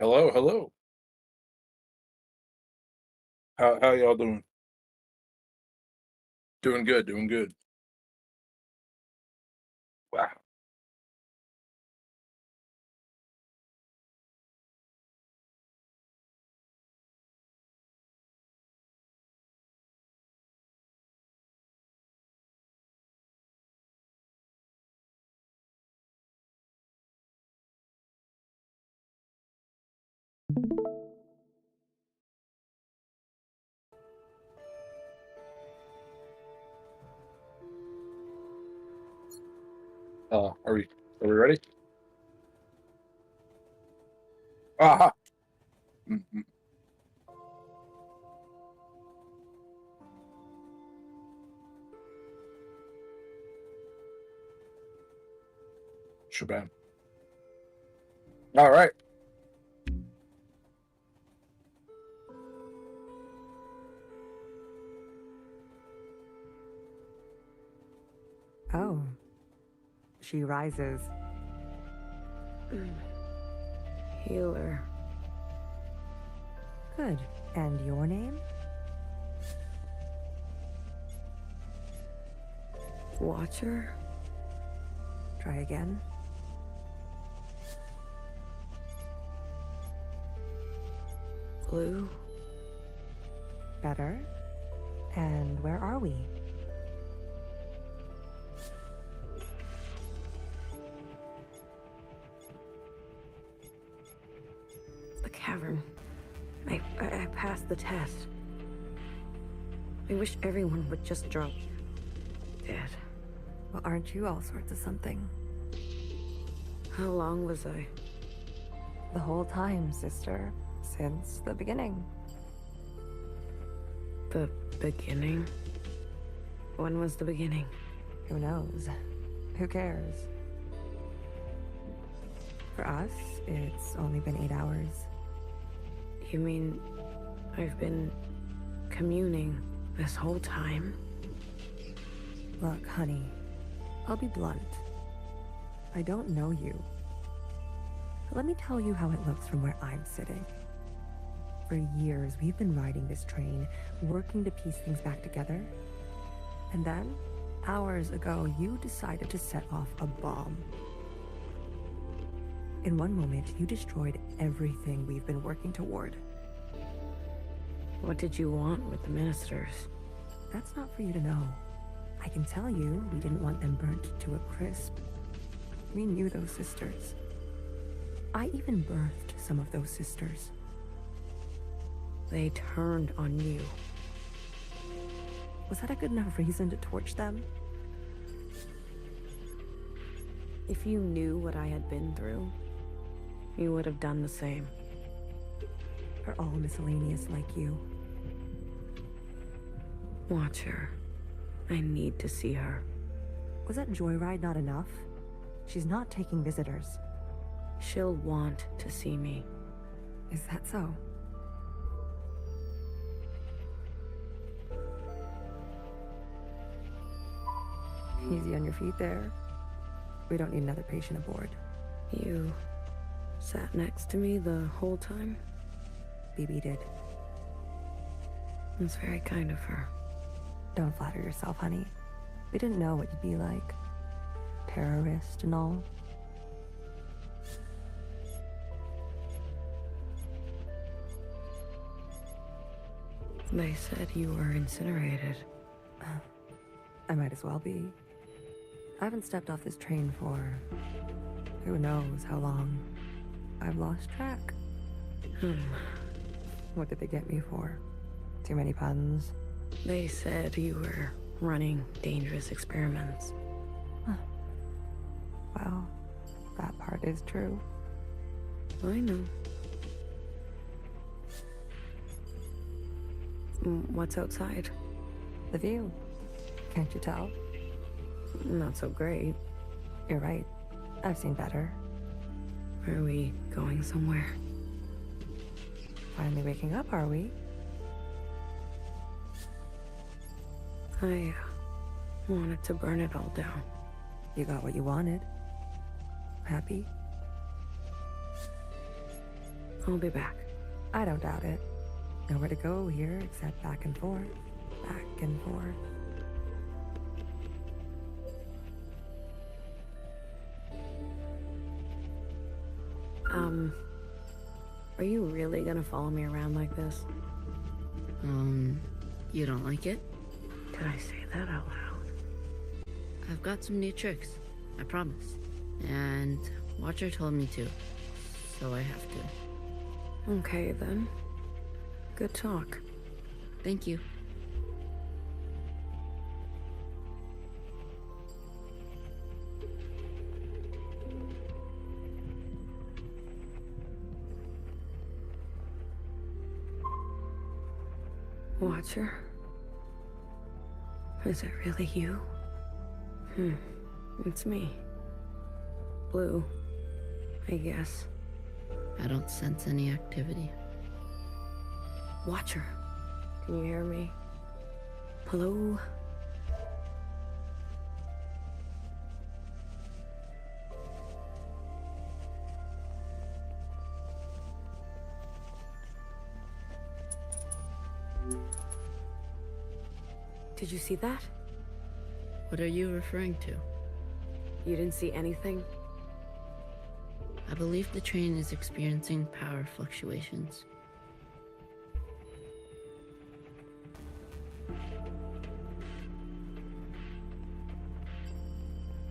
Hello, hello. How y'all doing? Doing good, doing good. Wow. Are we ready? Aha. Mhm. Shebang. All right. Oh, she rises. Healer. Good. And your name? Watcher? Try again. Blue? Better. And where are we? The cavern. I passed the test. I wish everyone would just drop dead. Well, aren't you all sorts of something? How long was I? The whole time, sister. Since the beginning. The beginning? When was the beginning? Who knows? Who cares? For us, it's only been 8 hours. You mean I've been communing this whole time? Look, honey, I'll be blunt. I don't know you. But let me tell you how it looks from where I'm sitting. For years, we've been riding this train, working to piece things back together. And then, hours ago, you decided to set off a bomb. In one moment, you destroyed everything we've been working toward. What did you want with the ministers? That's not for you to know. I can tell you, we didn't want them burnt to a crisp. We knew those sisters. I even birthed some of those sisters. They turned on you. Was that a good enough reason to torch them? If you knew what I had been through, you would have done the same. Are all miscellaneous like you? Watcher. I need to see her. Was that joyride not enough? She's not taking visitors. She'll want to see me. Is that so? Easy on your feet there. We don't need another patient aboard. You sat next to me the whole time? BB did. It's very kind of her. Don't flatter yourself, honey. We didn't know what you'd be like. Terrorist and all. They said you were incinerated. I might as well be. I haven't stepped off this train for who knows how long. I've lost track. What did they get me for? Too many puns? They said you were running dangerous experiments. Well, that part is true. I know. What's outside? The view. Can't you tell? Not so great. You're right. I've seen better. Are we going somewhere? Finally waking up, are we? I wanted to burn it all down. You got what you wanted. Happy? I'll be back. I don't doubt it. Nowhere to go here except back and forth, back and forth. Are you really gonna follow me around like this? You don't like it? Did I say that out loud? I've got some new tricks, I promise. And Watcher told me to, so I have to. Okay, then. Good talk. Thank you. Watcher? Is it really you? It's me. Blue, I guess. I don't sense any activity. Watcher, can you hear me? Hello? Did you see that? What are you referring to? You didn't see anything? I believe the train is experiencing power fluctuations.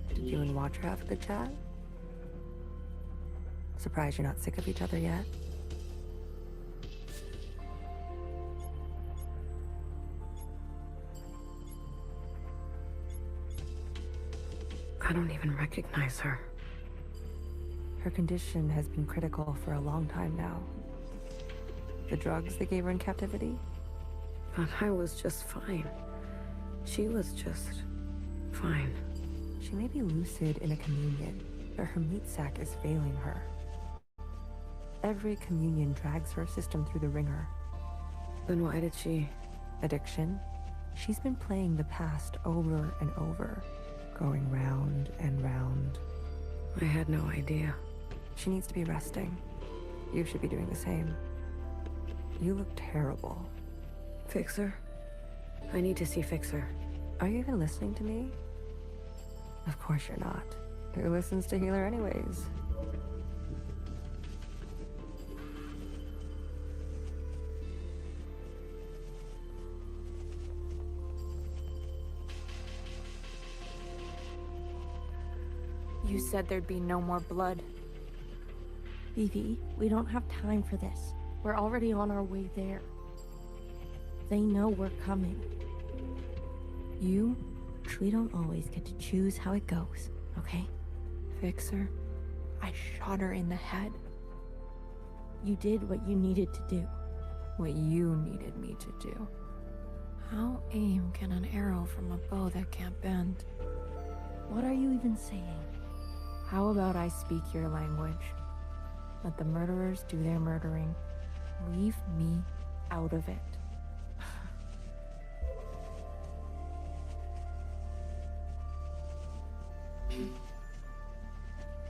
Did you and Watcher have a good chat? Surprised you're not sick of each other yet? I don't even recognize her. Her condition has been critical for a long time now. The drugs they gave her in captivity? But I was just fine. She was just fine. She may be lucid in a communion, but her meat sac is failing her. Every communion drags her system through the ringer. Then why did she... Addiction? She's been playing the past over and over, going round and round. I had no idea. She needs to be resting. You should be doing the same. You look terrible. Fixer? I need to see Fixer. Are you even listening to me? Of course you're not. Who listens to Healer anyways? You said there'd be no more blood. Vivi, we don't have time for this. We're already on our way there. They know we're coming. You, we don't always get to choose how it goes, okay? Fixer, I shot her in the head. You did what you needed to do. What you needed me to do. How aim can an arrow from a bow that can't bend? What are you even saying? How about I speak your language? Let the murderers do their murdering. Leave me out of it.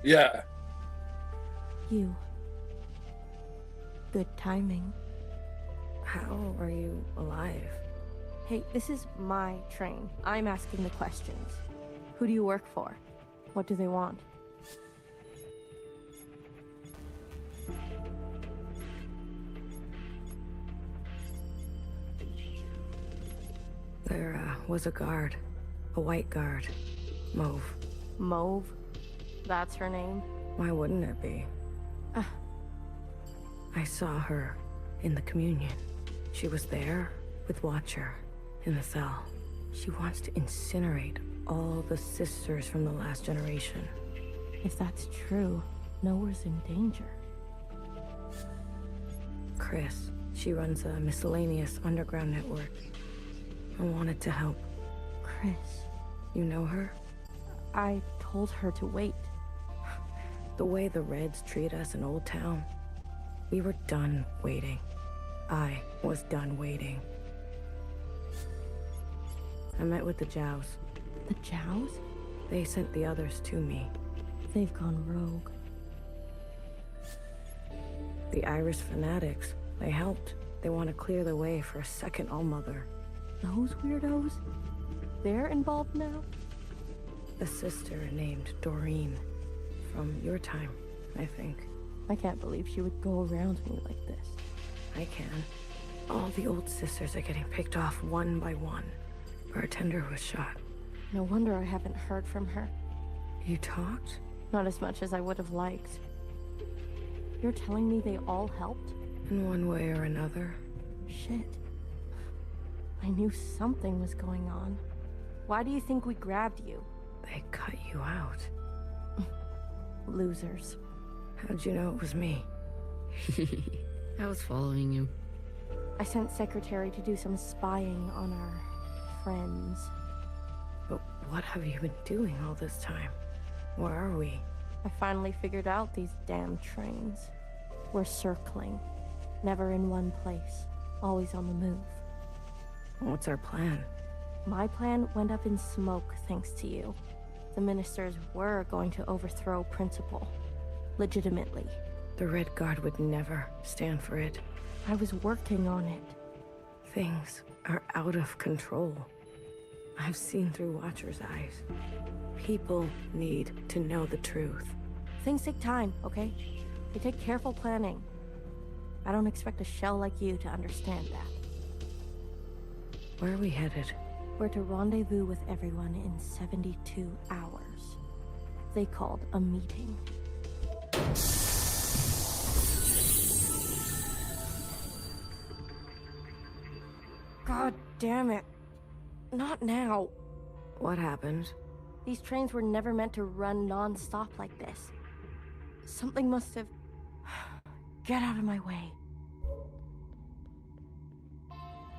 Yeah. You. Good timing. How are you alive? Hey, this is my train. I'm asking the questions. Who do you work for? What do they want? There was a guard. A white guard. Mauve. Mauve? That's her name? Why wouldn't it be? I saw her in the communion. She was there with Watcher in the cell. She wants to incinerate all the sisters from the last generation. If that's true, Noah's in danger. Chris, she runs a miscellaneous underground network. I wanted to help. Chris. You know her? I told her to wait. The way the Reds treat us in Old Town, we were done waiting. I was done waiting. I met with the Jows. The Jows? They sent the others to me. They've gone rogue. The Irish fanatics. They helped. They want to clear the way for a second Allmother. Those weirdos? They're involved now? A sister named Doreen. From your time, I think. I can't believe she would go around me like this. I can. All the old sisters are getting picked off one by one. Bartender was shot. No wonder I haven't heard from her. You talked? Not as much as I would have liked. You're telling me they all helped? In one way or another. Shit. I knew something was going on. Why do you think we grabbed you? They cut you out. Losers. How'd you know it was me? I was following you. I sent Secretary to do some spying on our friends. But what have you been doing all this time? Where are we? I finally figured out these damn trains. We're circling. Never in one place. Always on the move. What's our plan? My plan went up in smoke thanks to you. The ministers were going to overthrow Principal. Legitimately. The Red Guard would never stand for it. I was working on it. Things are out of control. I've seen through Watcher's eyes. People need to know the truth. Things take time, okay? They take careful planning. I don't expect a shell like you to understand that. Where are we headed? We're to rendezvous with everyone in 72 hours. They called a meeting. God damn it. Not now. What happened? These trains were never meant to run non-stop like this. Something must have... Get out of my way.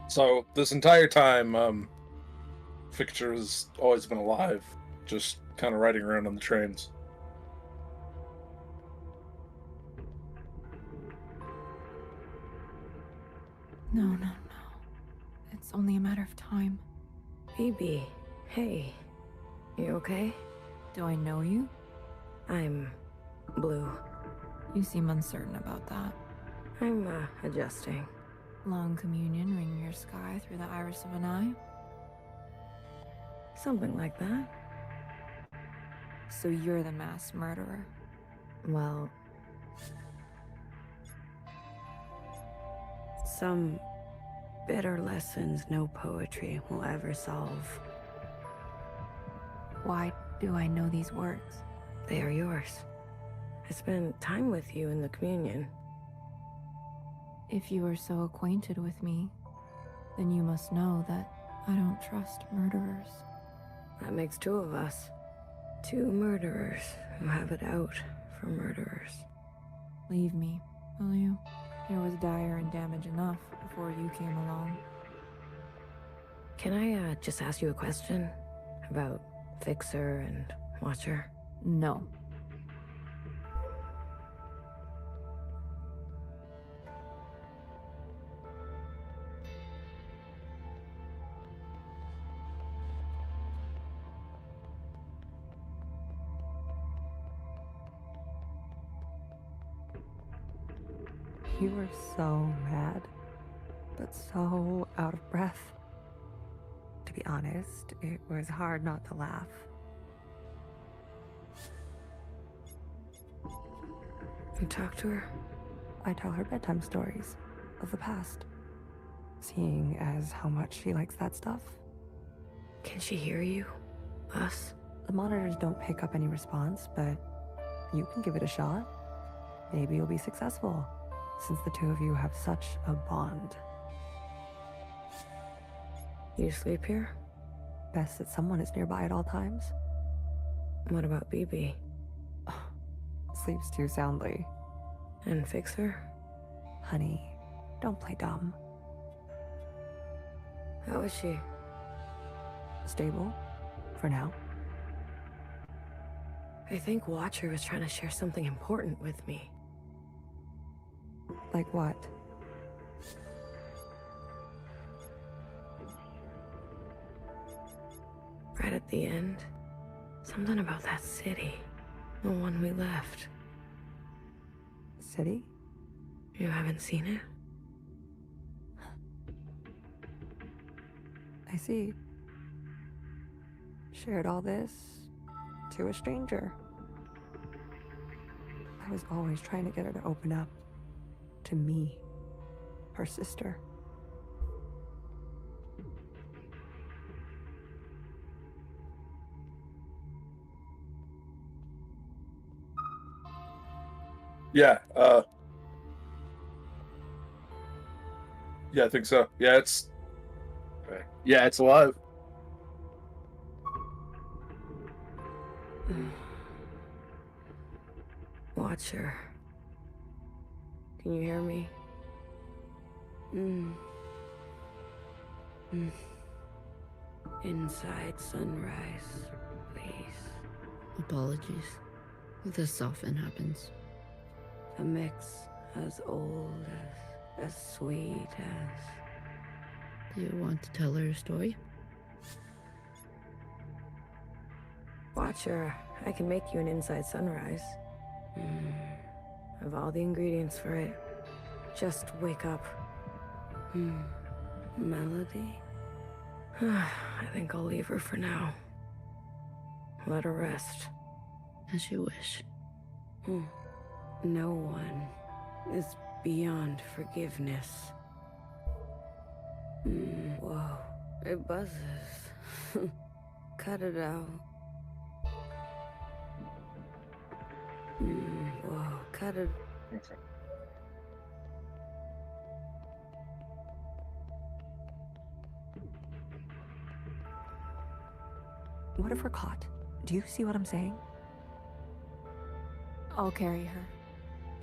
So this entire time, Fixture has always been alive, just kind of riding around on the trains. No, no, no. It's only a matter of time. BB, hey. You okay? Do I know you? I'm blue. You seem uncertain about that. I'm, adjusting. Long communion ringing your sky through the iris of an eye? Something like that. So you're the mass murderer. Well... some bitter lessons no poetry will ever solve. Why do I know these words? They are yours. I spent time with you in the communion. If you are so acquainted with me, then you must know that I don't trust murderers. That makes two of us. Two murderers who have it out for murderers. Leave me, will you? There was dire and damage enough before you came along. Can I, just ask you a question? About Fixer and Watcher? No. You were so mad, but so out of breath. To be honest, it was hard not to laugh. You talk to her? I tell her bedtime stories of the past, seeing as how much she likes that stuff. Can she hear you? Us? The monitors don't pick up any response, but you can give it a shot. Maybe you'll be successful, since the two of you have such a bond. You sleep here? Best that someone is nearby at all times. What about BB? Sleeps too soundly. And Fixer? Honey, don't play dumb. How is she? Stable, for now. I think Watcher was trying to share something important with me. Like what? Right at the end, something about that city. The one we left. City? You haven't seen it? I see. Shared all this to a stranger. I was always trying to get her to open up to me, her sister. Yeah, yeah, I think so. Yeah, it's alive. Watcher. Can you hear me? Inside sunrise, please. Apologies. This often happens. A mix as old, as sweet as... Do you want to tell her a story? Watcher, I can make you an inside sunrise. Have all the ingredients for it. Just wake up. Melody? I think I'll leave her for now. Let her rest. As you wish. No one is beyond forgiveness. Whoa, it buzzes. Cut it out. Whoa, cut it. Okay. What if we're caught? Do you see what I'm saying? I'll carry her.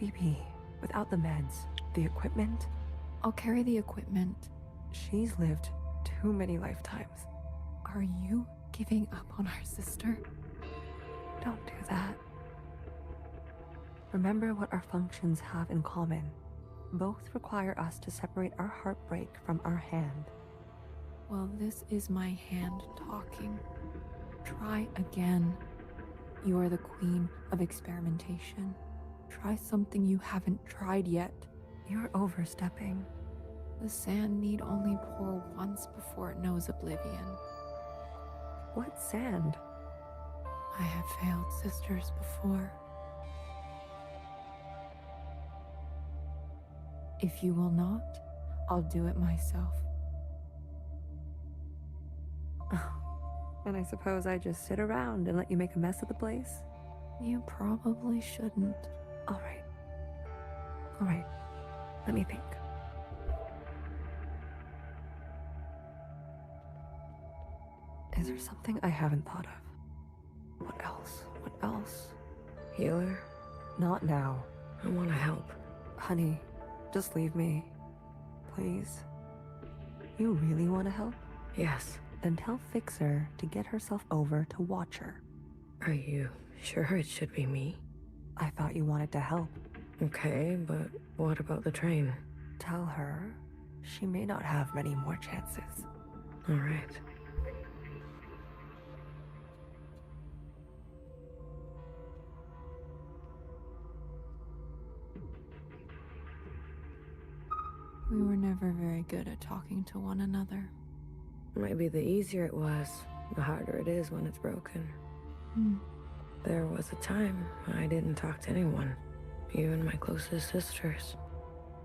BP, without the meds, the equipment, I'll carry the equipment. she's lived too many lifetimes. Are you giving up on our sister? Don't do that. Remember what our functions have in common. Both require us to separate our heartbreak from our hand. Well, this is my hand talking. Try again. You are the queen of experimentation. Try something you haven't tried yet. You're overstepping. The sand need only pour once before it knows oblivion. What sand? I have failed sisters before. If you will not, I'll do it myself. And I suppose I just sit around and let you make a mess of the place? You probably shouldn't. All right. All right. Let me think. Is there something I haven't thought of? What else? What else? Healer? Not now. I want to help. Honey, just leave me. Please. You really want to help? Yes. Then tell Fixer to get herself over to Watcher. Are you sure it should be me? I thought you wanted to help. Okay, but what about the train? Tell her she may not have many more chances. All right. We were never very good at talking to one another. Maybe the easier it was, the harder it is when it's broken. There was a time I didn't talk to anyone, even my closest sisters.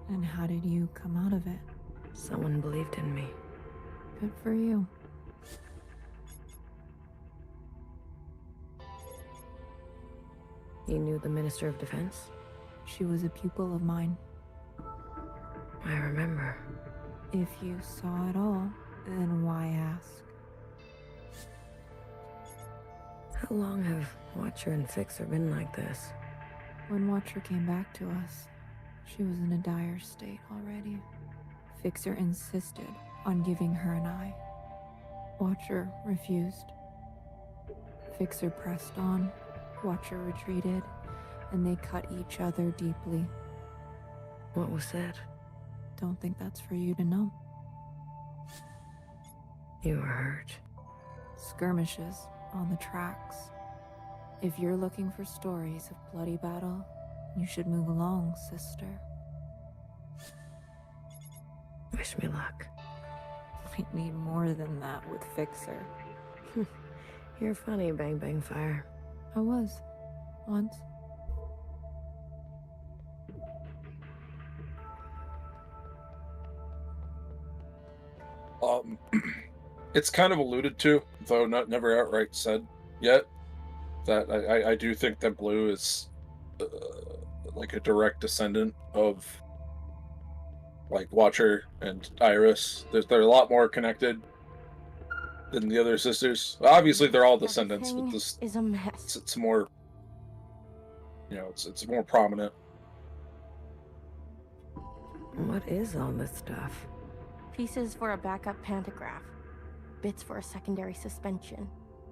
And how did you come out of it? Someone believed in me. Good for you. You knew the Minister of Defense? She was a pupil of mine. I remember. If you saw it all, then why ask? How long have Watcher and Fixer been like this? When Watcher came back to us, she was in a dire state already. Fixer insisted on giving her an eye. Watcher refused. Fixer pressed on, Watcher retreated, and they cut each other deeply. What was said? Don't think that's for you to know. You were hurt. Skirmishes on the tracks. If you're looking for stories of bloody battle, you should move along, sister. Wish me luck. Might need more than that with Fixer. You're funny, Bang Bang Fire. I was. Once. It's kind of alluded to, though never outright said yet, that I do think that Blue is like a direct descendant of like Watcher and Iris. They're a lot more connected than the other sisters. Obviously, they're all descendants, but Everything this is a mess. it's more, you know, it's more prominent. What is all this stuff? Pieces for a backup pantograph. Bits for a secondary suspension.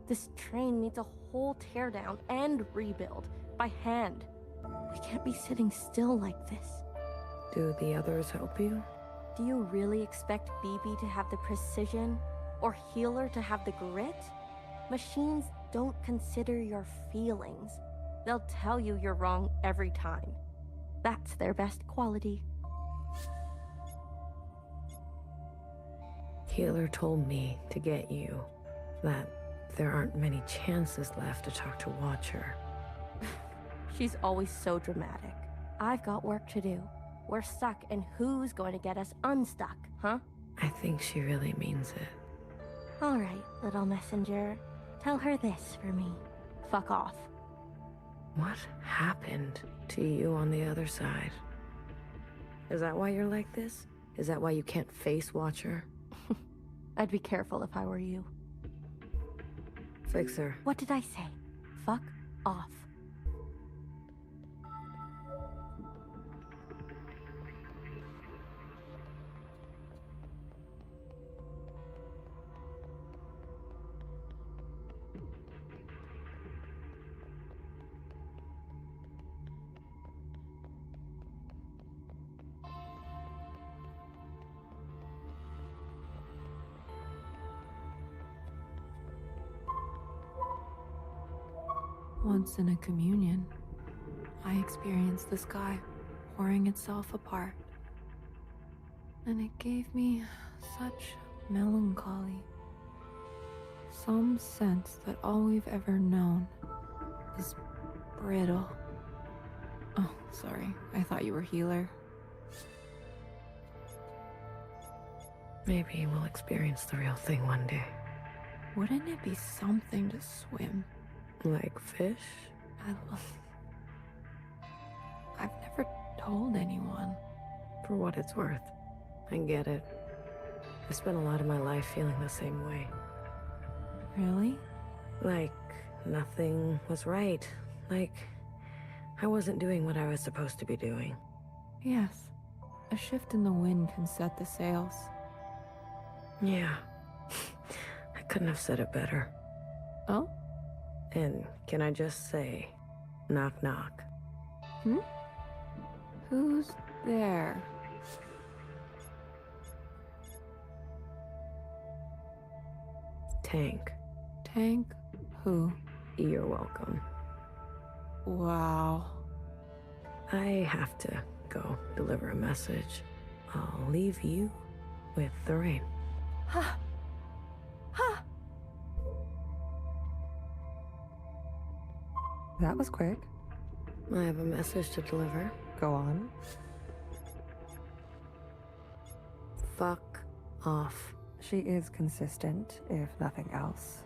This train needs a whole teardown and rebuild by hand. We can't be sitting still like this. Do the others help you? Do you really expect BB to have the precision or Healer to have the grit? Machines don't consider your feelings. They'll tell you you're wrong every time. That's their best quality. Healer told me to get you that there aren't many chances left to talk to Watcher. She's always so dramatic. I've got work to do. We're stuck, and who's going to get us unstuck, huh? I think she really means it. All right, little messenger. Tell her this for me. Fuck off. What happened to you on the other side? Is that why you're like this? Is that why you can't face Watcher? I'd be careful if I were you. Fixer. What did I say? Fuck off. Once in a communion, I experienced the sky pouring itself apart. And it gave me such melancholy. Some sense that all we've ever known is brittle. Oh, sorry. I thought you were Healer. Maybe we'll experience the real thing one day. Wouldn't it be something to swim? Like fish? I've never told anyone. For what it's worth. I get it. I spent a lot of my life feeling the same way. Really? Like nothing was right. Like I wasn't doing what I was supposed to be doing. Yes. A shift in the wind can set the sails. Yeah. I couldn't have said it better. Oh? And can I just say, knock knock. Who's there? Tank. Tank? Who? You're welcome. Wow. I have to go deliver a message. I'll leave you with the rain. Ha! Ha! That was quick. I have a message to deliver. Go on. Fuck off. She is consistent, if nothing else.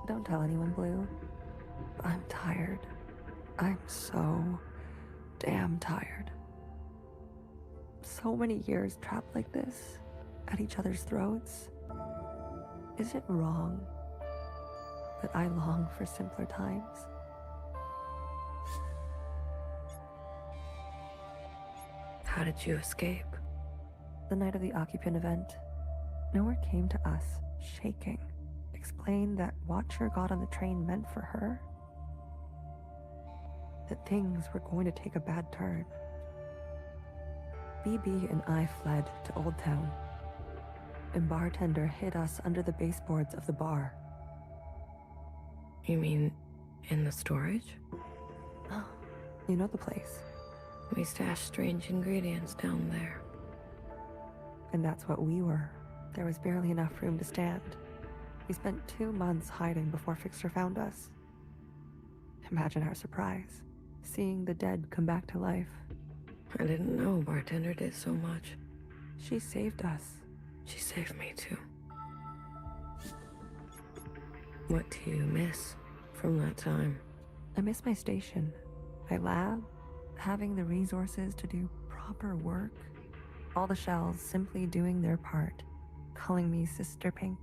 Don't tell anyone, Blue. I'm tired. I'm so damn tired. So many years trapped like this, at each other's throats. Is it wrong that I long for simpler times? How did you escape? The night of the occupant event, Nowhere came to us, shaking, explained that Watcher got on the train meant for her. That things were going to take a bad turn. BB and I fled to Old Town, and Bartender hid us under the baseboards of the bar. You mean in the storage? You know the place. We stashed strange ingredients down there. And that's what we were. There was barely enough room to stand. We spent 2 months hiding before Fixer found us. Imagine our surprise, seeing the dead come back to life. I didn't know Bartender did so much. She saved us. She saved me too. What do you miss from that time? I miss my station, my lab, having the resources to do proper work. All the shells simply doing their part, calling me Sister Pink.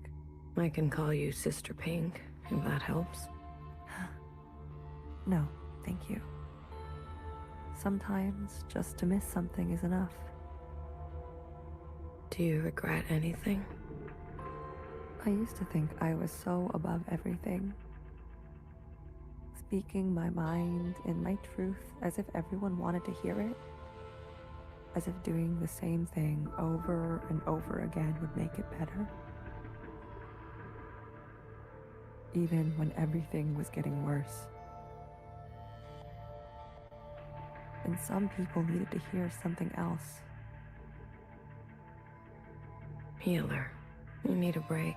I can call you Sister Pink, if that helps. No, thank you. Sometimes just to miss something is enough. Do you regret anything? I used to think I was so above everything. Speaking my mind and my truth as if everyone wanted to hear it. As if doing the same thing over and over again would make it better. Even when everything was getting worse. And some people needed to hear something else. Healer, you need a break.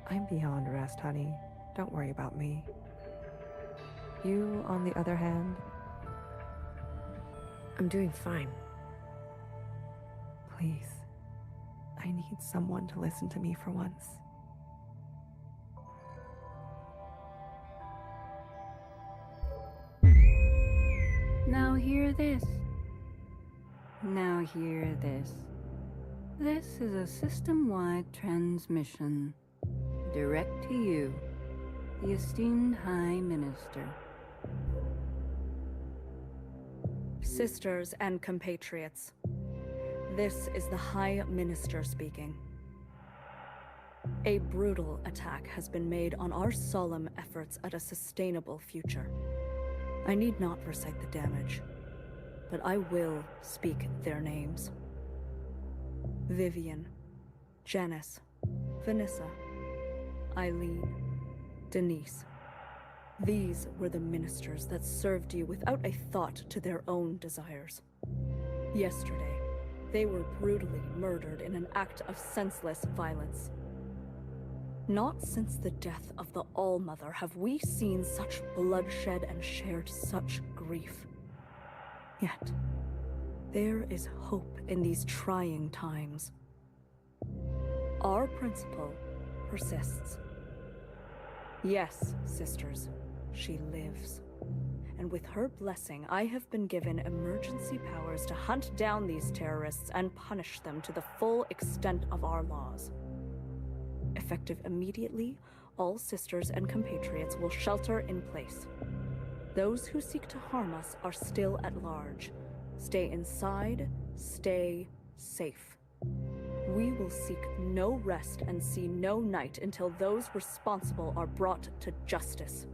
I'm beyond rest, honey. Don't worry about me. You, on the other hand, I'm doing fine. please. I need someone to listen to me for once. Now hear this. Now hear this. This is a system-wide transmission. Direct to you, the esteemed High Minister. Sisters and compatriots, this is the High Minister speaking. A brutal attack has been made on our solemn efforts at a sustainable future. I need not recite the damage, but I will speak their names. Vivian, Janice, Vanessa, Eileen, Denise. These were the ministers that served you without a thought to their own desires. Yesterday, they were brutally murdered in an act of senseless violence. Not since the death of the All-Mother have we seen such bloodshed and shared such grief. Yet, there is hope in these trying times. Our principle persists. Yes, sisters, she lives. And with her blessing, I have been given emergency powers to hunt down these terrorists and punish them to the full extent of our laws. Effective immediately, all sisters and compatriots will shelter in place. Those who seek to harm us are still at large. Stay inside, stay safe. We will seek no rest and see no night until those responsible are brought to justice.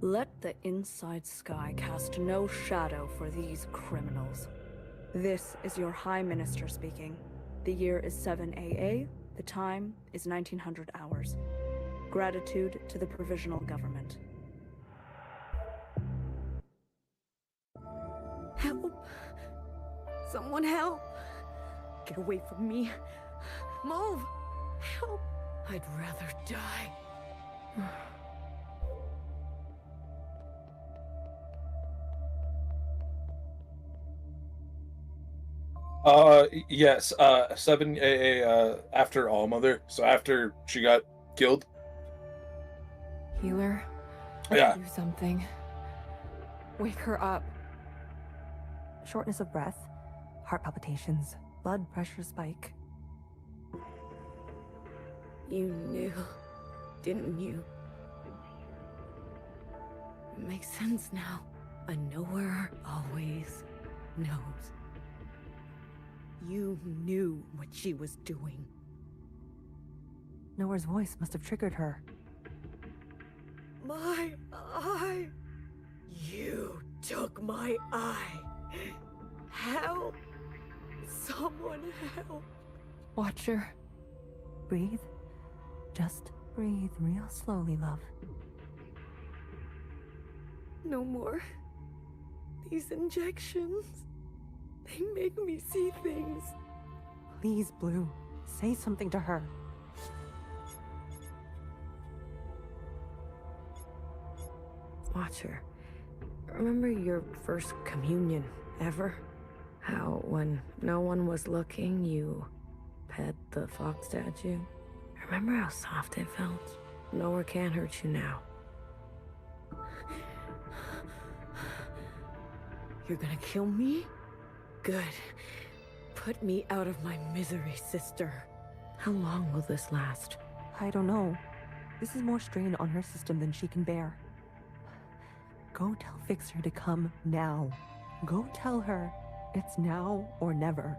Let the inside sky cast no shadow for these criminals. This is your High Minister speaking. The year is 7 AA. The time is 1900 hours. Gratitude to the Provisional Government. Help! Someone help! Get away from me! Move! Help! I'd rather die. Yes, 7 AA, after All-Mother, so after she got killed. Healer, Yeah. do something. Wake her up. Shortness of breath, heart palpitations, blood pressure spike. You knew, didn't you? It makes sense now. A knower always knows. You knew what she was doing. Noah's voice must have triggered her. My eye! You took my eye! Help! Someone help! Watcher. Breathe. Just breathe real slowly, love. No more. These injections, they make me see things. Please, Blue, say something to her. Watcher, remember your first communion ever? How, when no one was looking, you pet the fox statue? Remember how soft it felt? Nowhere can hurt you now. You're gonna kill me? Good. Put me out of my misery, sister. How long will this last? I don't know. This is more strain on her system than she can bear. Go tell Fixer to come now. Go tell her it's now or never.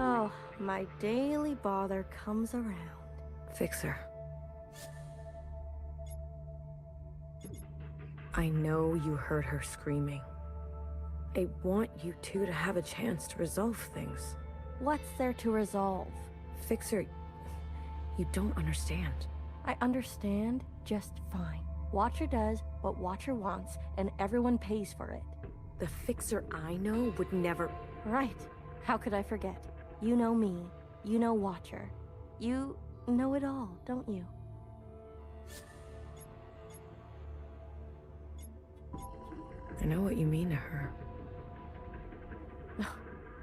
Oh, my daily bother comes around. Fixer. I know you heard her screaming. I want you two to have a chance to resolve things. What's there to resolve? Fixer, you don't understand. I understand just fine. Watcher does what Watcher wants, and everyone pays for it. The Fixer I know would never... Right. How could I forget? You know me. You know Watcher. You know it all, don't you? I know what you mean to her.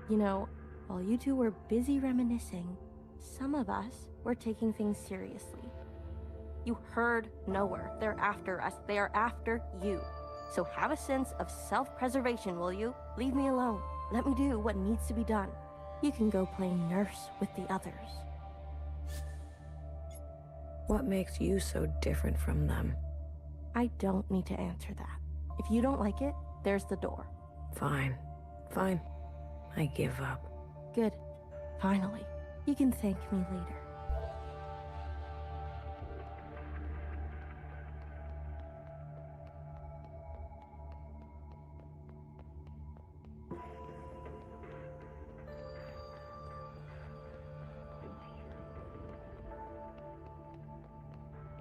You know, while you two were busy reminiscing, some of us were taking things seriously. You heard nowhere. They're after us. They are after you. So have a sense of self-preservation, will you? Leave me alone. Let me do what needs to be done. You can go play nurse with the others. What makes you so different from them? I don't need to answer that. If you don't like it, there's the door. Fine. Fine. I give up. Good. Finally. You can thank me later.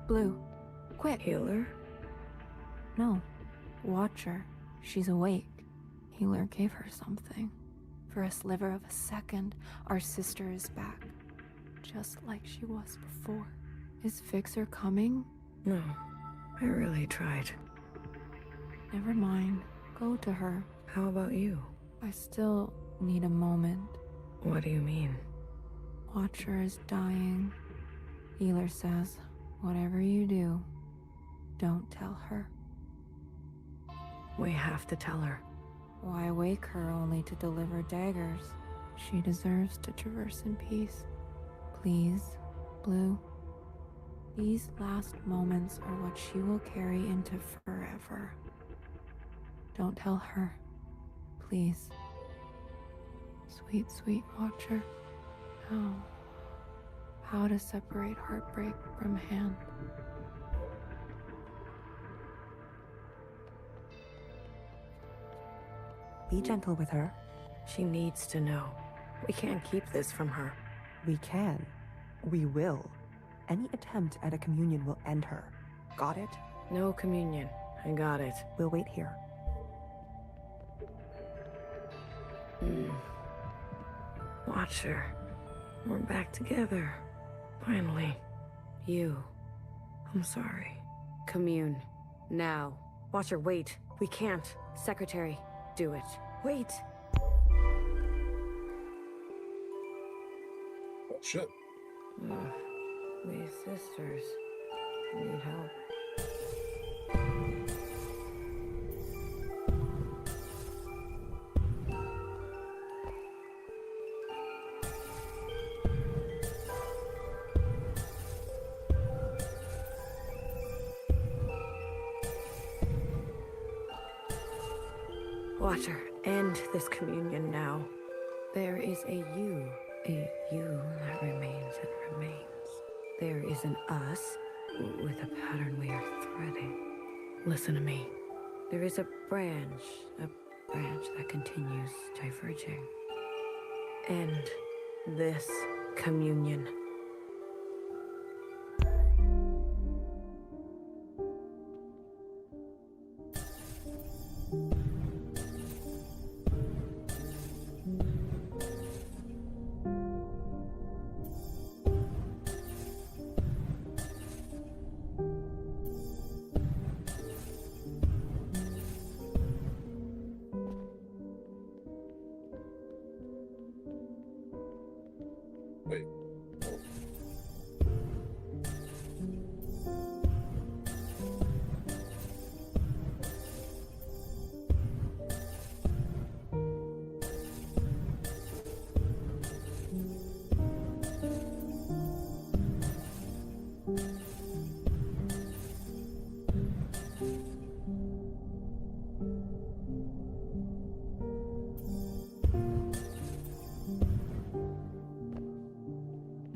Blue, quick. Healer? No. Watcher. She's awake. Healer gave her something. For a sliver of a second, our sister is back. Just like she was before. Is Fixer coming? No. I really tried. Never mind. Go to her. How about you? I still need a moment. What do you mean? Watcher is dying. Healer says, whatever you do, don't tell her. We have to tell her. Why wake her only to deliver daggers? She deserves to traverse in peace. Please, Blue. These last moments are what she will carry into forever. Don't tell her. Please. Sweet, sweet Watcher. How to separate heartbreak from hand. Be gentle with her. She needs to know. We can't keep this from her. We can. We will. Any attempt at a communion will end her. Got it? No communion. I got it. We'll wait here. Watcher. We're back together. Finally. You. I'm sorry. Commune. Now. Watcher, wait. We can't. Secretary, do it. Wait. Oh, shit. These sisters need help. Watcher, end this communion now. There is a you that remains and remains. There is an us with a pattern we are threading. Listen to me. There is a branch that continues diverging. End this communion. Wait.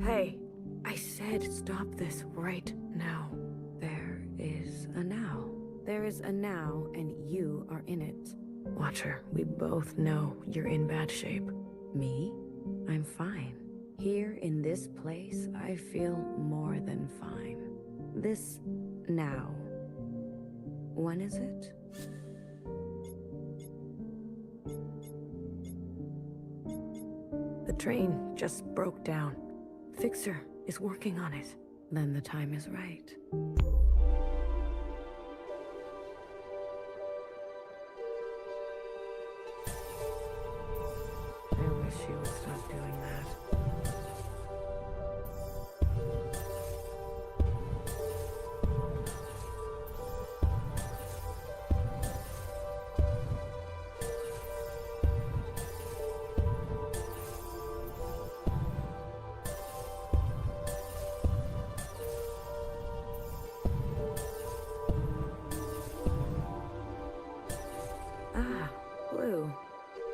Hey, I said stop this right now. There is a now. There is a now, and you are in it. Watcher, we both know you're in bad shape. Me? I'm fine. Here in this place, I feel more than fine. This now. When is it? The train just broke down. Fixer is working on it. Then the time is right. I wish you would stop doing that. Ah, Blue.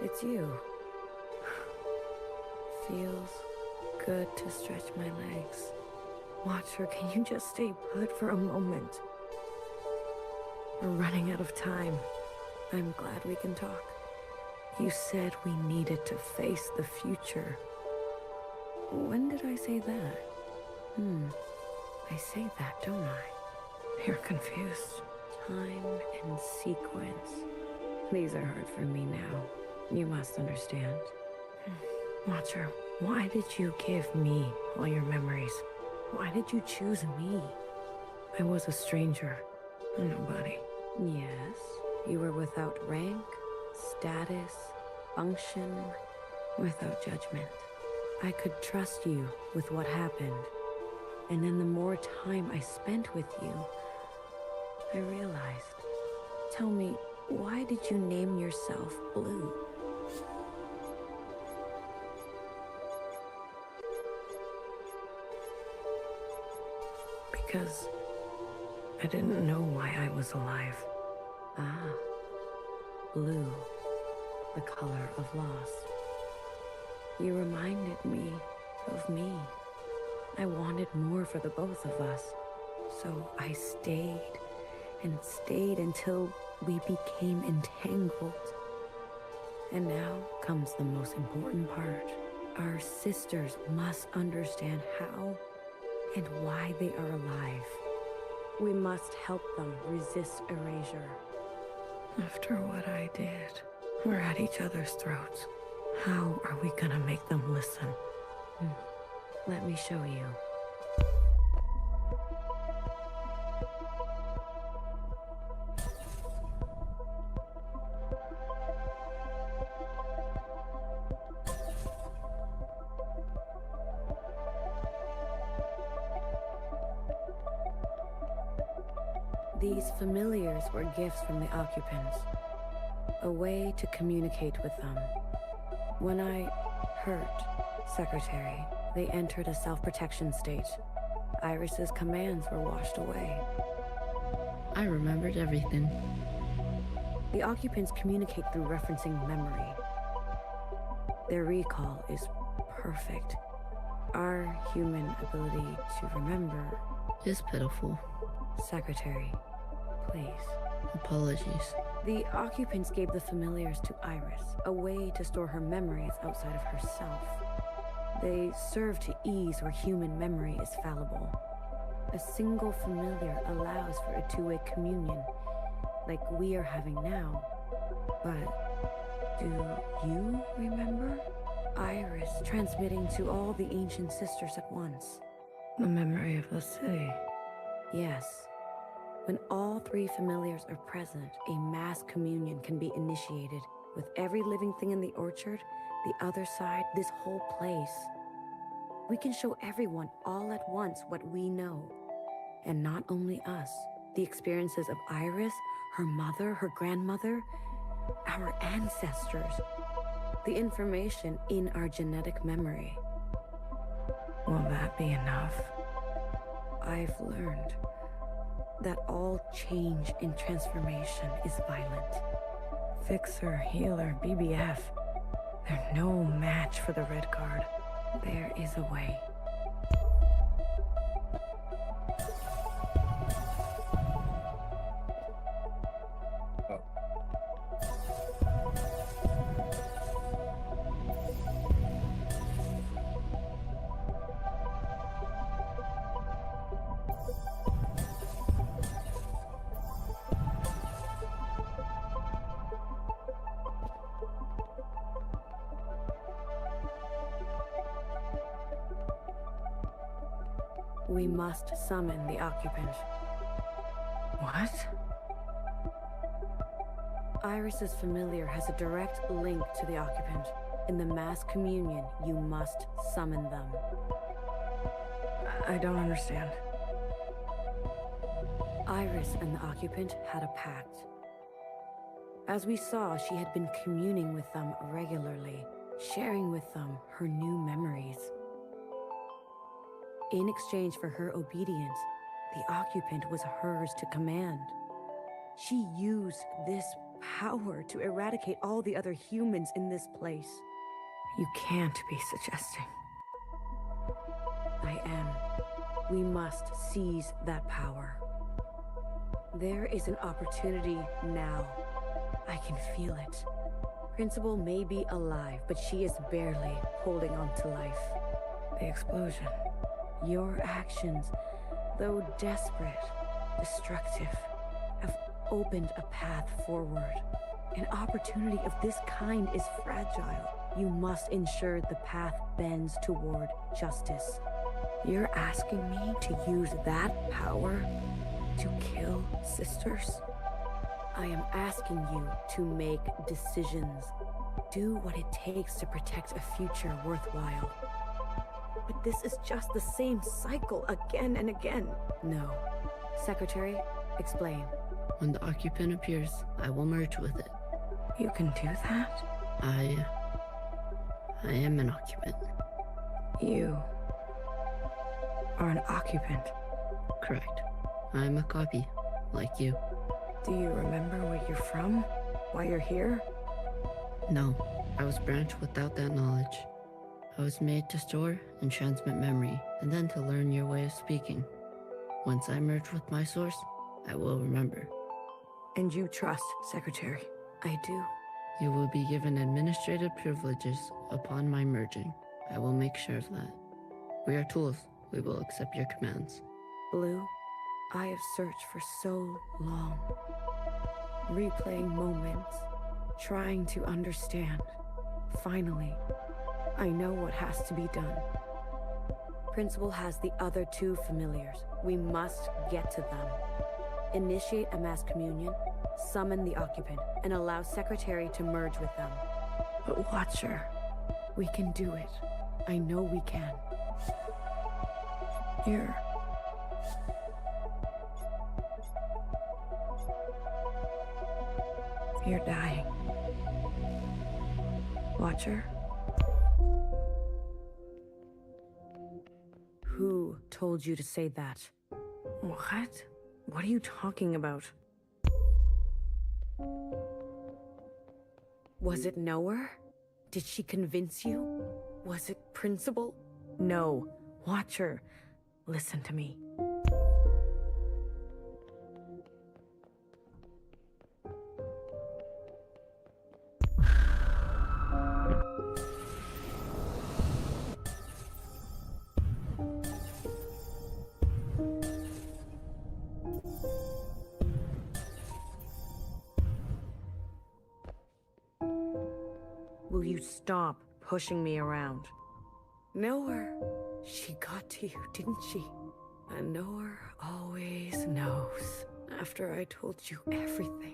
It's you. Feels good to stretch my legs. Watcher, can you just stay put for a moment? We're running out of time. I'm glad we can talk. You said we needed to face the future. When did I say that? I say that, don't I? You're confused. Time and sequence. These are hard for me now. You must understand. Watcher, why did you give me all your memories? Why did you choose me? I was a stranger, a nobody. Yes, you were without rank, status, function, without judgment. I could trust you with what happened. And then the more time I spent with you, I realized. Tell me, why did you name yourself Blue? Because I didn't know why I was alive. Ah, blue, the color of loss. You reminded me of me. I wanted more for the both of us. So I stayed and stayed until we became entangled. And now comes the most important part. Our sisters must understand how and why they are alive. We must help them resist erasure. After what I did, we're at each other's throats. How are we gonna make them listen? Let me show you. These familiars were gifts from the occupants, a way to communicate with them. When I hurt Secretary, they entered a self-protection state. Iris's commands were washed away. I remembered everything. The occupants communicate through referencing memory. Their recall is perfect. Our human ability to remember... is pitiful. Secretary, please. Apologies. The occupants gave the familiars to Iris, a way to store her memories outside of herself. They serve to ease where human memory is fallible. A single familiar allows for a two-way communion, like we are having now. But do you remember? Iris transmitting to all the ancient sisters at once. The memory of the city. Yes. When all three familiars are present, a mass communion can be initiated. With every living thing in the orchard, the other side, this whole place. We can show everyone all at once what we know. And not only us, the experiences of Iris, her mother, her grandmother, our ancestors. The information in our genetic memory. Will that be enough? I've learned that all change and transformation is violent. Fixer, healer, BBF. They're no match for the Red Guard. There is a way. We must summon the occupant. What? Iris's familiar has a direct link to the occupant. In the mass communion, you must summon them. I don't understand. Iris and the occupant had a pact. As we saw, she had been communing with them regularly, sharing with them her new memories. In exchange for her obedience, the occupant was hers to command. She used this power to eradicate all the other humans in this place. You can't be suggesting. I am. We must seize that power. There is an opportunity now. I can feel it. Principal may be alive, but she is barely holding on to life. The explosion. Your actions, though desperate, destructive, have opened a path forward. An opportunity of this kind is fragile. You must ensure the path bends toward justice. You're asking me to use that power to kill sisters? I am asking you to make decisions. Do what it takes to protect a future worthwhile. But this is just the same cycle again and again. No. Secretary, explain. When the occupant appears, I will merge with it. You can do that? I am an occupant. You are an occupant. Correct. I am a copy, like you. Do you remember where you're from? Why you're here? No, I was branched without that knowledge. I was made to store and transmit memory, and then to learn your way of speaking. Once I merge with my source, I will remember. And you trust, Secretary? I do. You will be given administrative privileges upon my merging. I will make sure of that. We are tools. We will accept your commands. Blue, I have searched for so long. Replaying moments, trying to understand. Finally, I know what has to be done. Principal has the other two familiars. We must get to them. Initiate a mass communion, summon the occupant, and allow Secretary to merge with them. But Watcher, we can do it. I know we can. You're dying. Watcher? Who told you to say that? What? What are you talking about? Was it Knower? Did she convince you? Was it Principal? No. Watcher. Listen to me. Will you stop pushing me around? Knower. She got to you, didn't she? And Knower always knows. After I told you everything.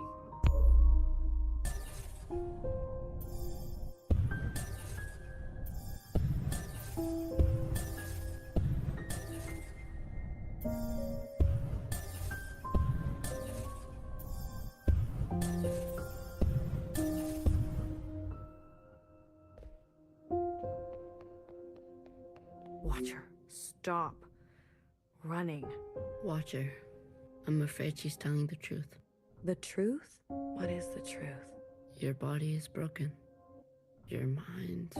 Watcher, stop running. Watcher, I'm afraid she's telling the truth. The truth? What is the truth? Your body is broken. Your mind.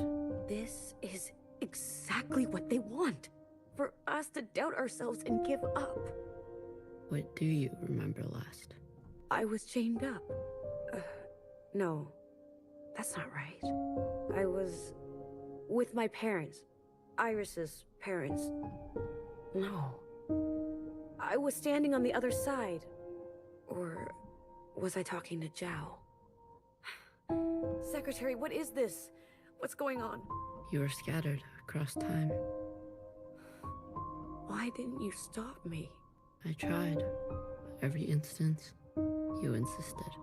This is exactly what they want. For us to doubt ourselves and give up. What do you remember last? I was chained up. No, that's not right. I was with my parents. Iris's parents. No. I was standing on the other side. Or was I talking to Zhao? Secretary, what is this? What's going on? You were scattered across time. Why didn't you stop me? I tried. Every instance, you insisted.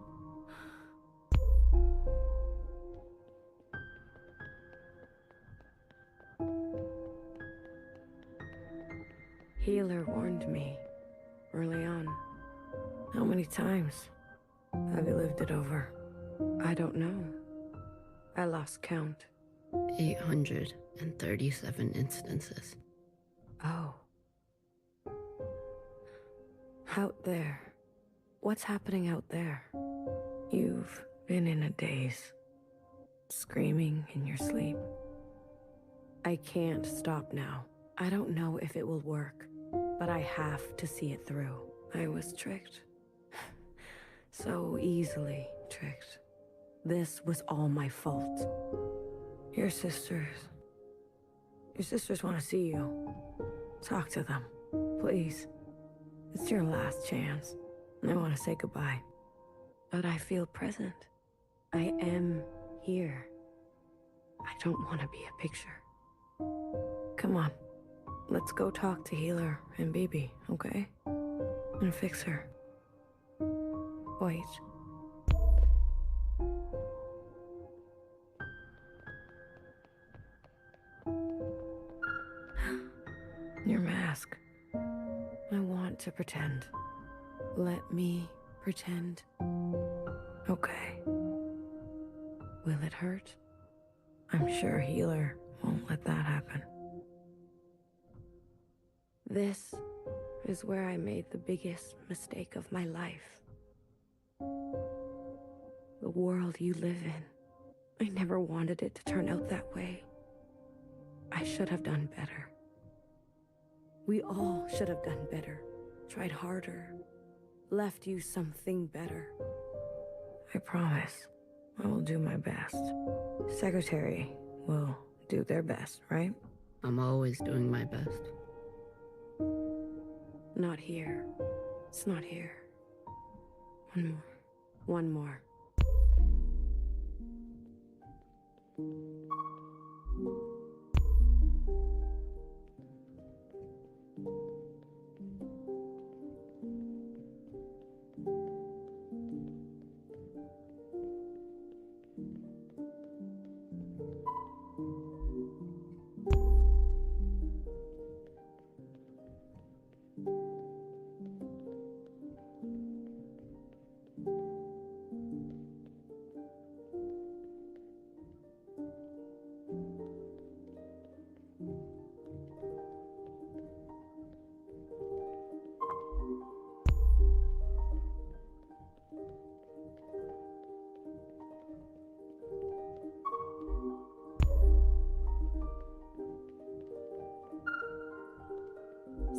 Healer warned me early on. How many times have you lived it over? I don't know. I lost count. 837 instances. Oh. Out there. What's happening out there? You've been in a daze. Screaming in your sleep. I can't stop now. I don't know if it will work, but I have to see it through. I was tricked. So easily tricked. This was all my fault. Your sisters want to see you. Talk to them, please. It's your last chance. I want to say goodbye. But I feel present. I am here. I don't want to be a picture. Come on. Let's go talk to Healer and Bibi, okay? And fix her. Wait. Your mask. I want to pretend. Let me pretend. Okay. Will it hurt? I'm sure Healer won't let that happen. This is where I made the biggest mistake of my life. The world you live in. I never wanted it to turn out that way. I should have done better. We all should have done better. Tried harder. Left you something better. I promise. I will do my best. Secretary will do their best, right? I'm always doing my best. Not here. It's not here. One more. One more.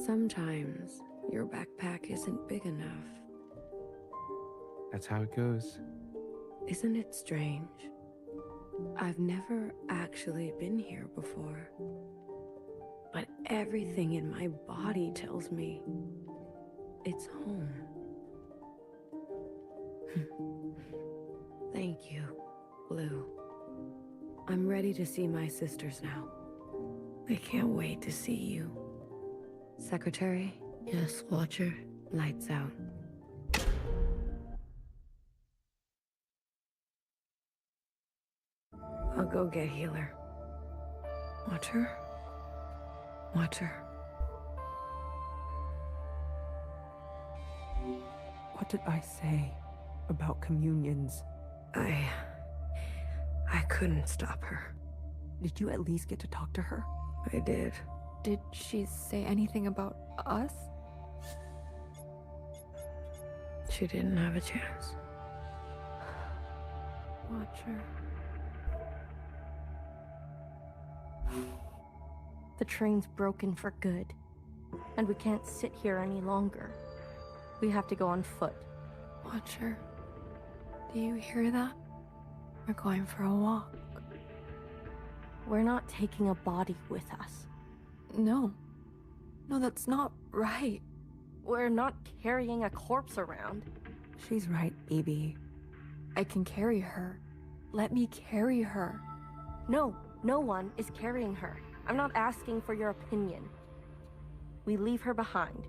Sometimes your backpack isn't big enough. That's how it goes. Isn't it strange? I've never actually been here before. But everything in my body tells me it's home. Thank you, Blue. I'm ready to see my sisters now. I can't wait to see you. Secretary, Yes, Watcher. lights out. I'll go get Healer. Watcher? Watcher. What did I say about communions? I couldn't stop her. Did you at least get to talk to her? I did. Did she say anything about us? She didn't have a chance. Watcher. The train's broken for good, and we can't sit here any longer. We have to go on foot. Watcher. Do you hear that? We're going for a walk. We're not taking a body with us. No. No, that's not right. We're not carrying a corpse around. She's right, BB. I can carry her. Let me carry her. No, no one is carrying her. I'm not asking for your opinion. We leave her behind,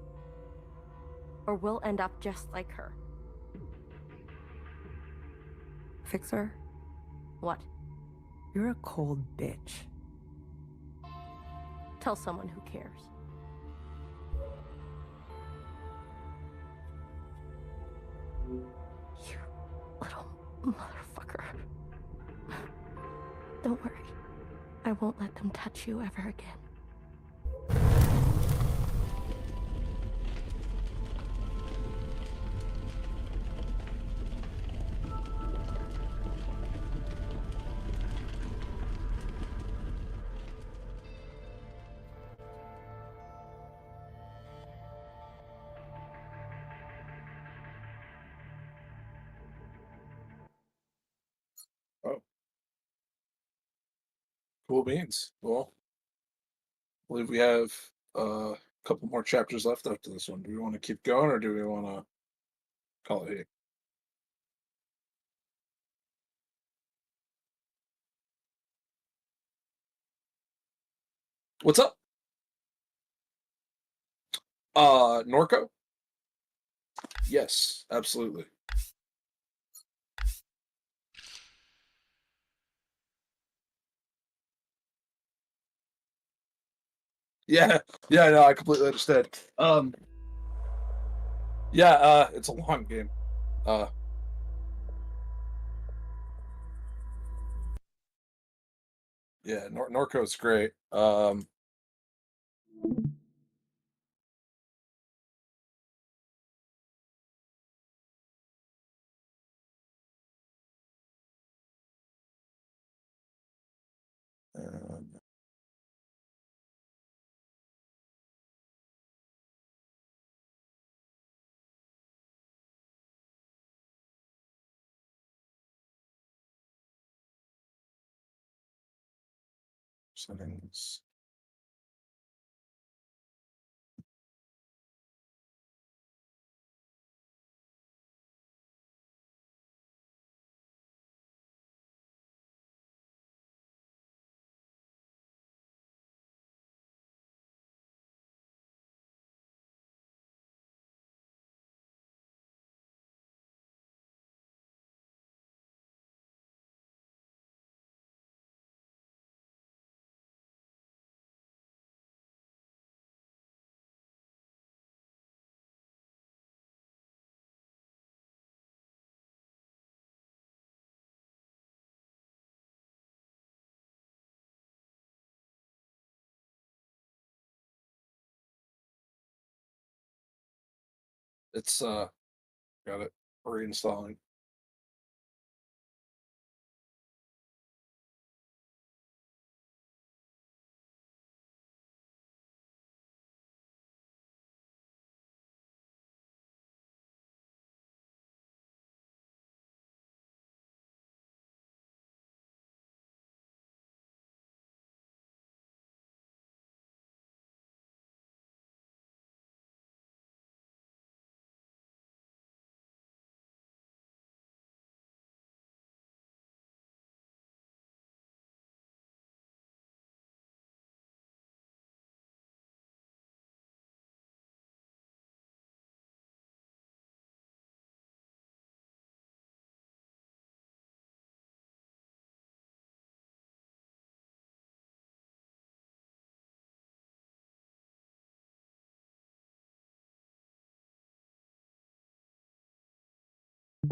or we'll end up just like her. Fixer, What? you're a cold bitch. Tell someone who cares. You little motherfucker. Don't worry. I won't let them touch you ever again. Oh, cool beans. Well, I believe we have a couple more chapters left after this one. Do we want to keep going or do we want to call it here? What's up? Norco? Yes, absolutely. Yeah, yeah, no, I completely understand. Yeah, it's a long game. Yeah, Norco's great. Um, Settings. It's got it reinstalling.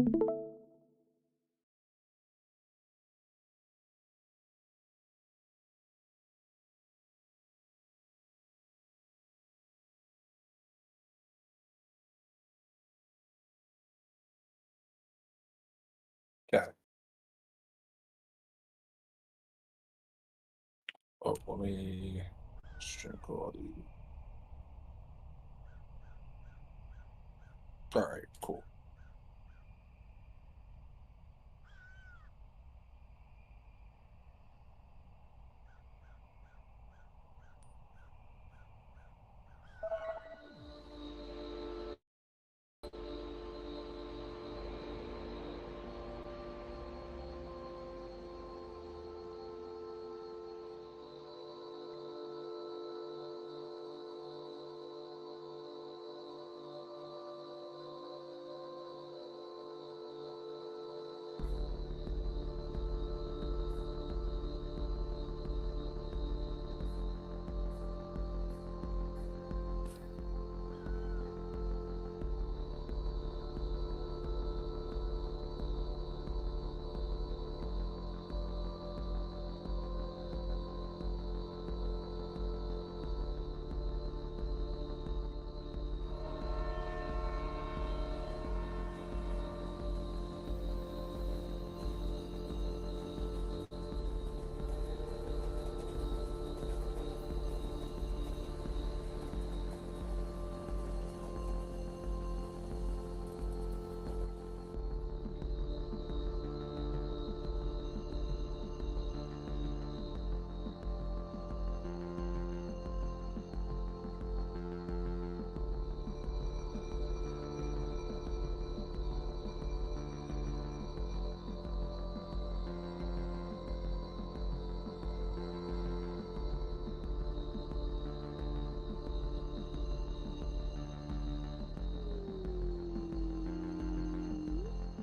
Okay. Oh, let me stream quality. All right, cool.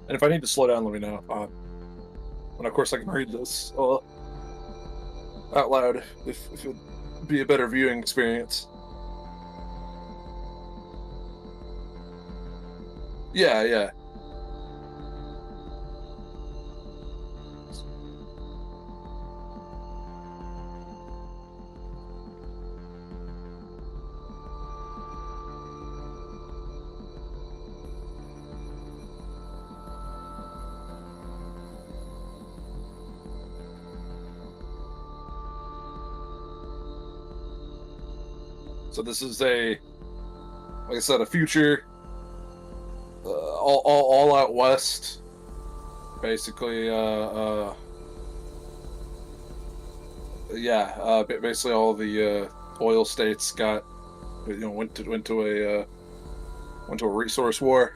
And if I need to slow down, let me know. And of course, I can read this out loud if it would be a better viewing experience. Yeah, yeah. So this is like I said, a future, all out west. Basically, yeah, basically all the oil states got, went to a resource war.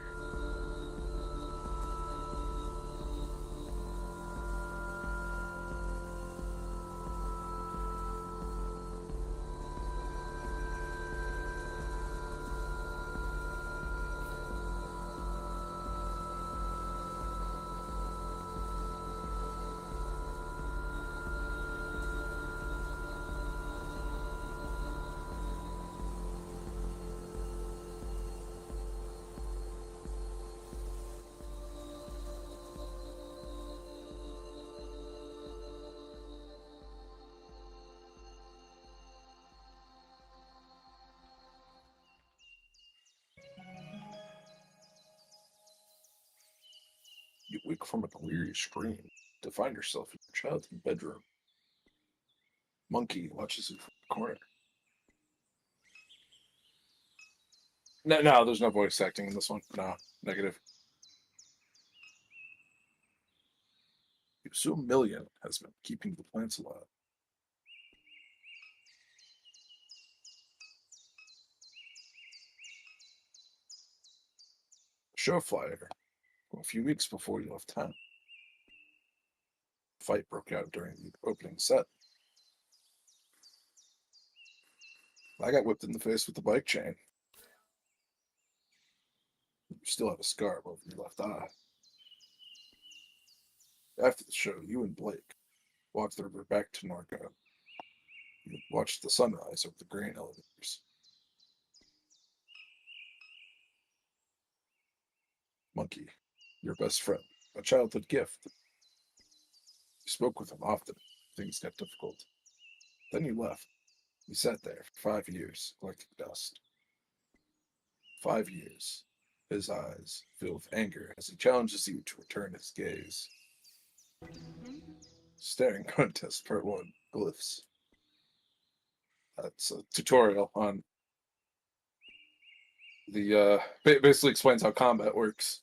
You wake from a delirious dream to find yourself in your childhood bedroom. Monkey watches you from the corner. No, no, there's no voice acting in this one. No, negative. You assume Million has been keeping the plants alive. Show flyer from a few weeks before you left town. Fight broke out during the opening set. I got whipped in the face with the bike chain. You still have a scar above your left eye. After the show, you and Blake walked the river back to Norco. You watched the sunrise over the grain elevators. Monkey. your best friend, a childhood gift. You spoke with him often. Things got difficult. Then you left. You sat there for 5 years, collecting dust. 5 years. His eyes fill with anger as he challenges you to return his gaze. Staring Contest Part 1, Glyphs. That's a tutorial on the, basically explains how combat works.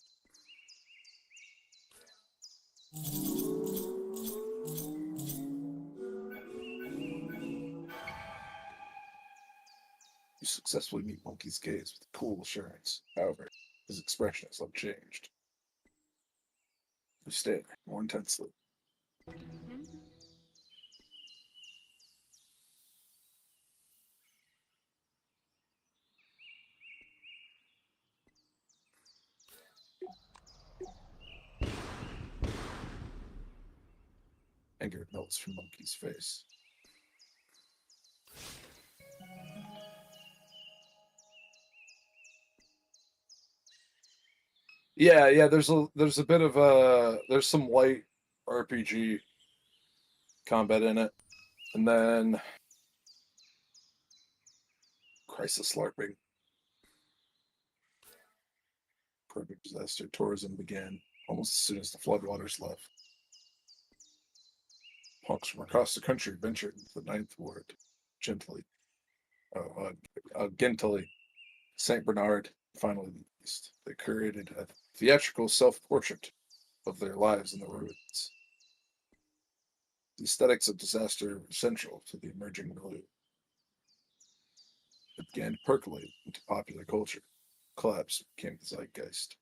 You successfully meet Monkey's gaze with cool assurance. However, his expression is unchanged. You stare more intensely. Anger melts from Monkey's face. Yeah, there's a bit of there's some light RPG combat in it. And then crisis LARPing. Perfect disaster tourism began almost as soon as the floodwaters left. Punks from across the country ventured into the Ninth Ward, gently, Gentily, St. Bernard, finally the East. They created a theatrical self-portrait of their lives in the ruins. The aesthetics of disaster were central to the emerging milieu. It began to percolate into popular culture. Collapse became the zeitgeist.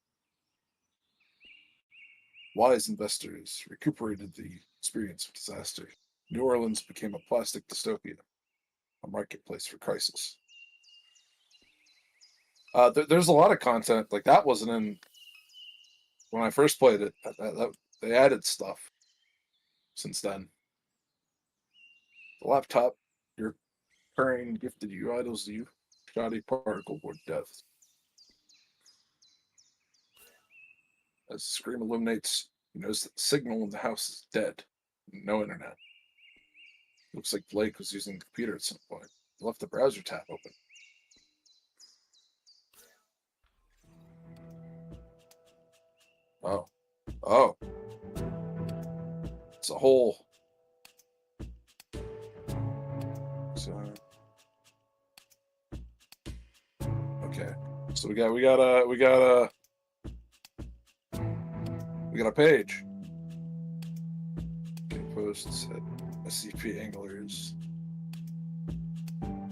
Wise investors recuperated the experience of disaster. New Orleans became a plastic dystopia, a marketplace for crisis. There's a lot of content like that wasn't in when I first played it. They added stuff since then. The laptop, your current gifted you idols you, shoddy particle board death. As the screen illuminates, you notice that the signal in the house is dead. No internet. Looks like Blake was using the computer at some point. He left the browser tab open. Oh. Oh. It's a hole. So okay. So we got a page. Okay, posts at SCP Anglers. Oh.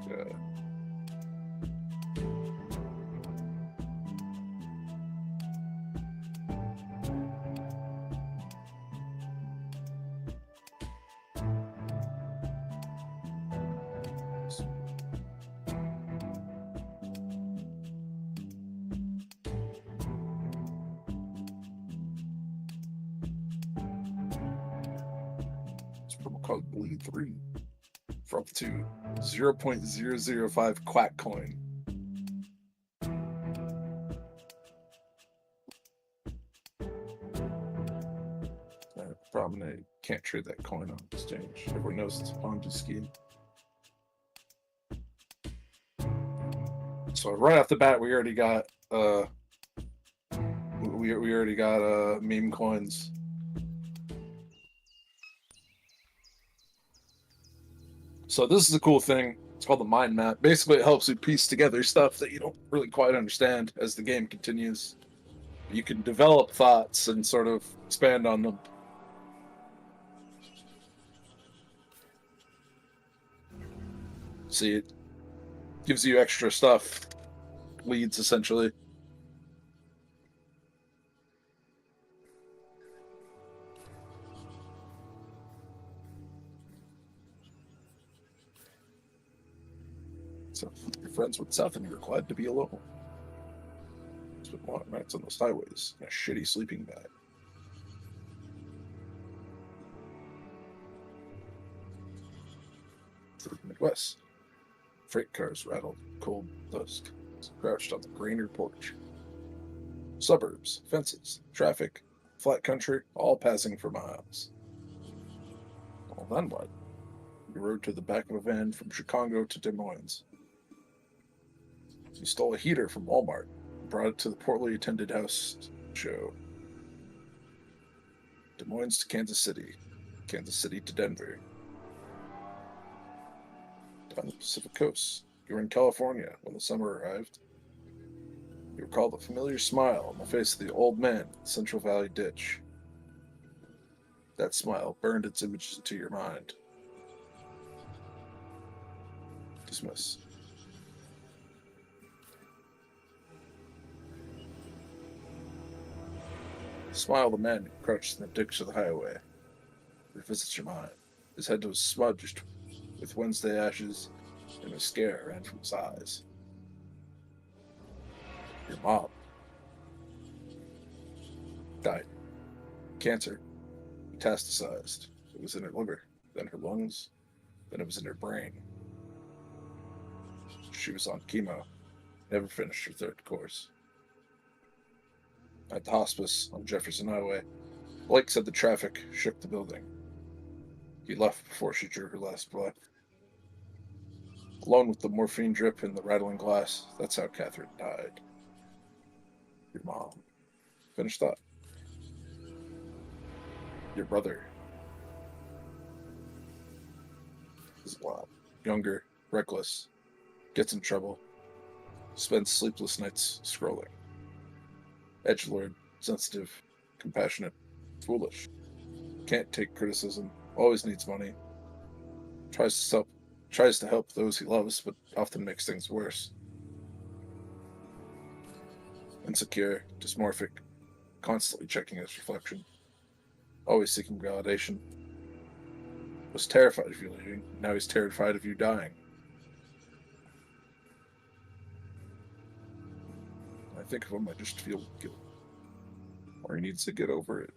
Yeah. It's called Bleed 3 for up to 0.005 quack coin. Problem they can't trade that coin on exchange. Everyone knows it's a Ponzi scheme. So right off the bat, we already got meme coins. So this is a cool thing. It's called the mind map. Basically, it helps you piece together stuff that you don't really quite understand as the game continues. You can develop thoughts and sort of expand on them. See, it gives you extra stuff. Leads, essentially. So, your friends went south and you're glad to be alone. Spent long nights on those highways in a shitty sleeping bag. through the Midwest. Freight cars rattled cold dusk, crouched on the greener porch. Suburbs, fences, traffic, flat country, all passing for miles. Well, then what? You rode to the back of a van from Chicago to Des Moines. You stole a heater from Walmart and brought it to the poorly attended house show. Des Moines to Kansas City to Denver. Down the Pacific Coast, you were in California when the summer arrived. You recall the familiar smile on the face of the old man in the Central Valley ditch. That smile burned its images into your mind. Dismiss. The smile of the man who crouched in the ditch of the highway revisits your mind. His head was smudged with Wednesday ashes, and mascara ran from his eyes. Your mom died. Cancer. Metastasized. It was in her liver, then her lungs, then it was in her brain. She was on chemo. Never finished her third course. At the hospice on Jefferson Highway, Blake said the traffic shook the building. He left before she drew her last breath. Alone with the morphine drip and the rattling glass, that's how Catherine died. Your mom. Finish that. Your brother is a lot younger, reckless, gets in trouble, spends sleepless nights scrolling. Edgelord, sensitive, compassionate, foolish. Can't take criticism, always needs money. Tries to help those he loves, but often makes things worse. Insecure, dysmorphic, constantly checking his reflection. Always seeking validation. Was terrified of you leaving, now he's terrified of you dying. I think of him, I just feel guilt. Or he needs to get over it.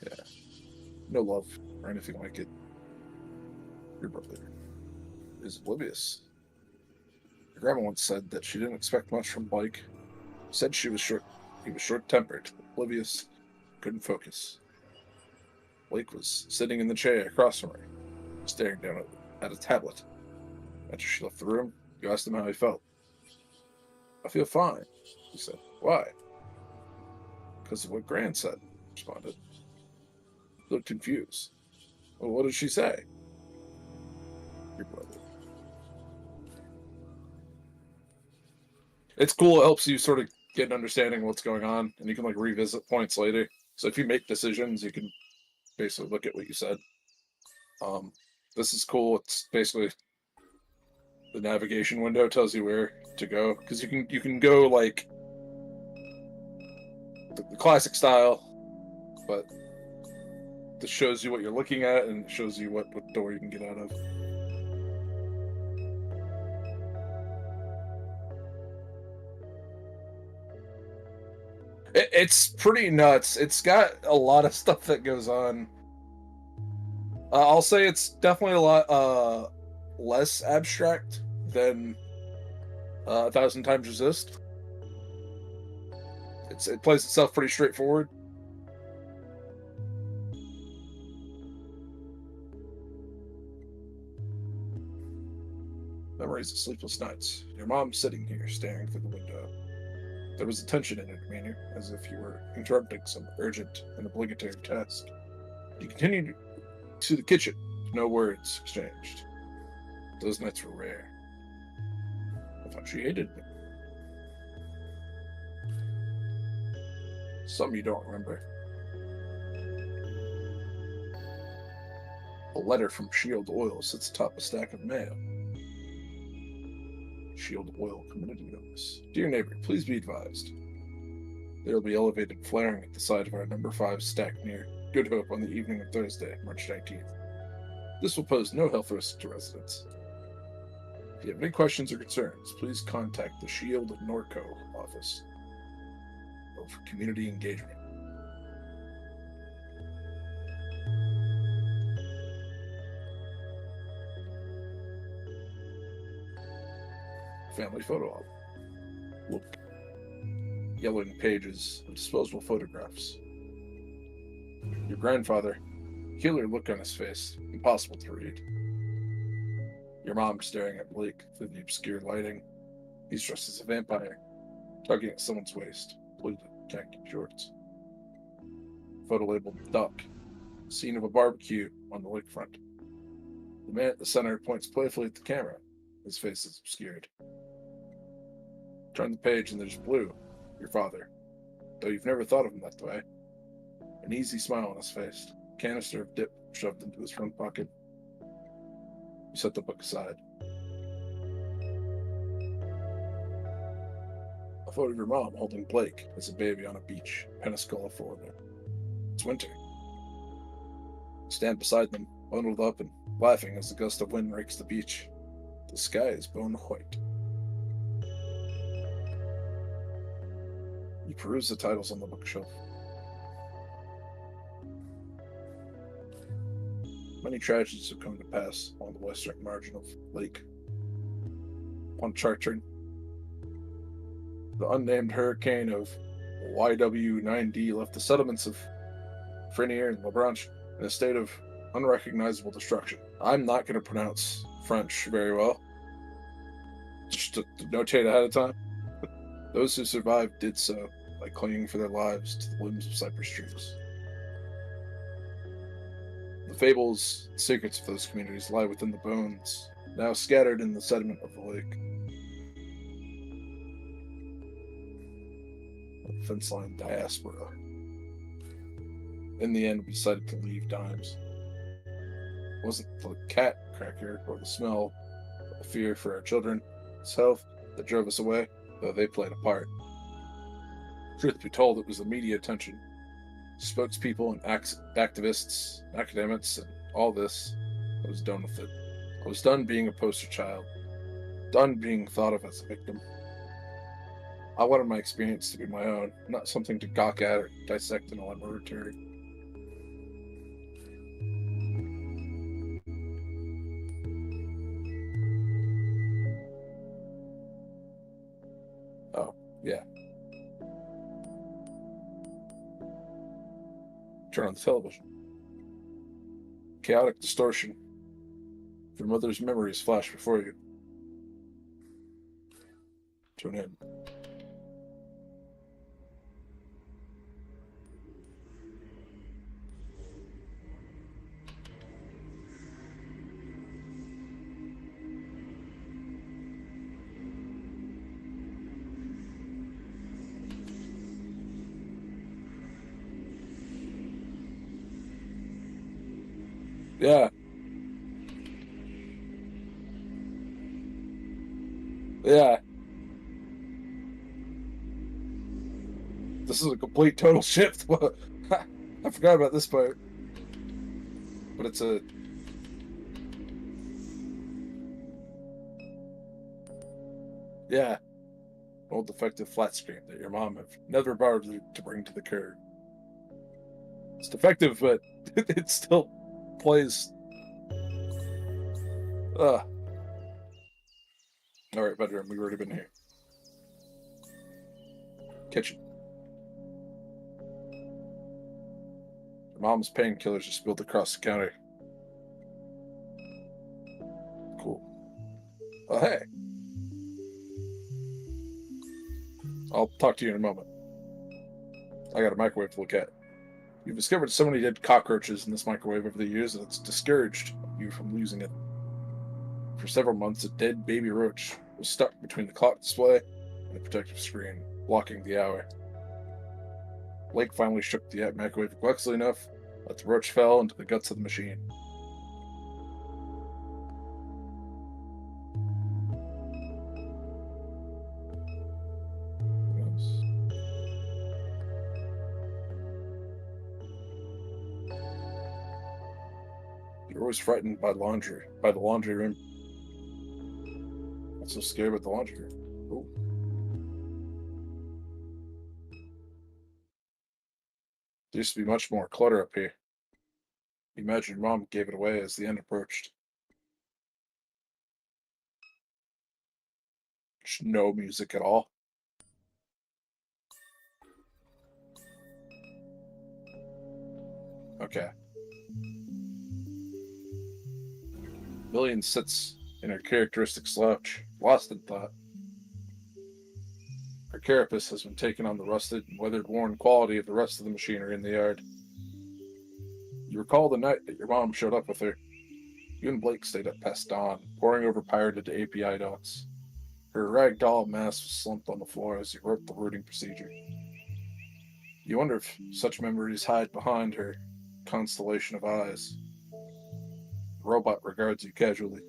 Yeah. No love or anything like it. Your brother is oblivious. Your grandma once said that she didn't expect much from Blake. Said he was short-tempered, oblivious, couldn't focus. Blake was sitting in the chair across from her, staring down at a tablet. After she left the room, you asked him how he felt. I feel fine, he said. Why? Because of what Gran said, responded. He looked confused. Well, what did she say? Your brother. It's cool, it helps you sort of get an understanding of what's going on, and you can like revisit points later. So if you make decisions, you can basically look at what you said. This is cool. It's basically the navigation window tells you where to go, because you can go like the classic style, but this shows you what you're looking at and shows you what door you can get out of. It's pretty nuts. It's got a lot of stuff that goes on. I'll say it's definitely a lot less abstract than 1000XResist. It plays itself pretty straightforward. Memories of sleepless nights. Your mom sitting here, staring through the window. There was a tension in her demeanor, as if you were interrupting some urgent and obligatory task. You continued to the kitchen, no words exchanged. Those nights were rare. I thought she hated me. Some you don't remember. A letter from Shield Oil sits atop a stack of mail. Shield Oil Community Notice. Dear neighbor, please be advised. There will be elevated flaring at the side of our number 5 stack near Good Hope on the evening of Thursday, March 19th. This will pose no health risk to residents. If you have any questions or concerns, please contact the Shield Norco office of community engagement. family photo album. Look. Yellowing pages of disposable photographs. Your grandfather, peculiar look on his face, impossible to read. Your mom staring at Blake through the obscure lighting. He's dressed as a vampire, tugging at someone's waist, pleated khaki shorts. Photo labeled Duck, scene of a barbecue on the lakefront. The man at the center points playfully at the camera. His face is obscured. Turn the page and there's Blue, your father, though you've never thought of him that way. An easy smile on his face, a canister of dip shoved into his front pocket. You set the book aside. A photo of your mom holding Blake as a baby on a beach, Pensacola, Florida. It's winter. You stand beside them, bundled up and laughing as a gust of wind rakes the beach. The sky is bone white. You peruse the titles on the bookshelf. Many tragedies have come to pass along the western margin of Lake. Upon chartering, the unnamed hurricane of YW9D left the settlements of Frenier and Labranche in a state of unrecognizable destruction. I'm not going to pronounce French very well. Just to notate ahead of time. Those who survived did so by clinging for their lives to the limbs of cypress trees. The fables and secrets of those communities lie within the bones, now scattered in the sediment of the lake. A fence-line diaspora. In the end, we decided to leave Dimes. It wasn't the cat cracker or the smell or the fear for our children's health that drove us away, though they played a part. Truth be told, it was the media attention, spokespeople and activists, academics, and all this. I was done with it. I was done being a poster child, done being thought of as a victim. I wanted my experience to be my own, not something to gawk at or dissect in a laboratory. Oh, yeah. Turn on the television. Chaotic distortion. Your mother's memories flash before you. Tune in. Yeah. Yeah. This is a complete total shift. I forgot about this part. But it's a... Yeah. Old defective flat screen that your mom have never bothered to bring to the curb. It's defective, but it still plays. Alright, bedroom. We've already been here. Kitchen. Your mom's painkillers are spilled across the counter. Cool. Oh, hey. I'll talk to you in a moment. I got a microwave to look at. You've discovered so many dead cockroaches in this microwave over the years that it's discouraged you from losing it. For several months, a dead baby roach was stuck between the clock display and the protective screen, blocking the hour. Blake finally shook the microwave flexibly enough that the roach fell into the guts of the machine. You're always frightened by the laundry room. Not so scared about the laundry room. Ooh. There used to be much more clutter up here. You imagine your mom gave it away as the end approached. Just no music at all. Okay. Lillian sits in her characteristic slouch, lost in thought. Her carapace has been taken on the rusted and weather-worn quality of the rest of the machinery in the yard. You recall the night that your mom showed up with her. You and Blake stayed up past dawn, poring over pirated API docs. Her ragdoll mass was slumped on the floor as you wrote the routing procedure. You wonder if such memories hide behind her constellation of eyes. The robot regards you casually.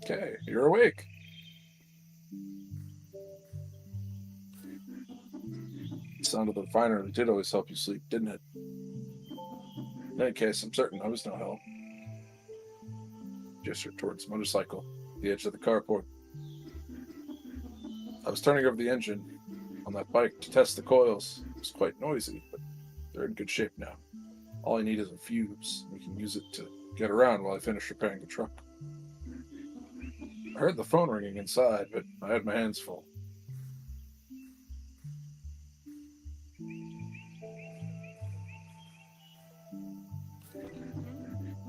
Okay, you're awake. The sound of the refinery did always help you sleep, didn't it? In any case, I'm certain I was no help. Gestured towards the motorcycle, the edge of the carport. I was turning over the engine on that bike to test the coils. It was quite noisy, but they're in good shape now. All I need is a fuse. We can use it to get around while I finish repairing the truck. I heard the phone ringing inside, but I had my hands full.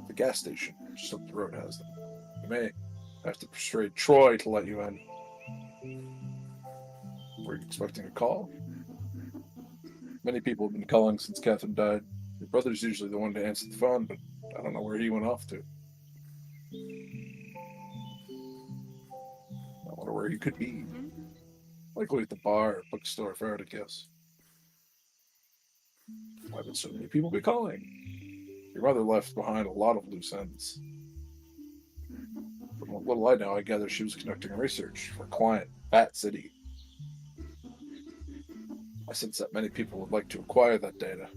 The gas station just up the road has them. You may have to persuade Troy to let you in. Were you expecting a call? Many people have been calling since Catherine died. Your brother's usually the one to answer the phone, but I don't know where he went off to. I wonder where he could be. Likely at the bar or bookstore, if I were to guess. Why would so many people be calling? Your mother left behind a lot of loose ends. From what little I know, I gather she was conducting research for a client, Bat City. I sense that many people would like to acquire that data.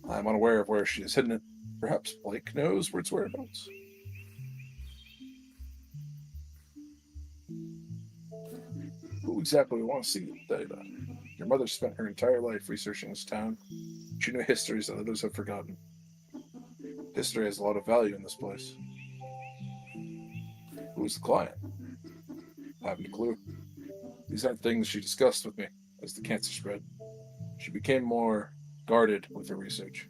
I am unaware of where she has hidden it. Perhaps Blake knows where its whereabouts. Who exactly would want to see the data? Your mother spent her entire life researching this town. She knew histories that others have forgotten. History has a lot of value in this place. Who is the client? I haven't a clue. These aren't things she discussed with me as the cancer spread. She became more guarded with her research.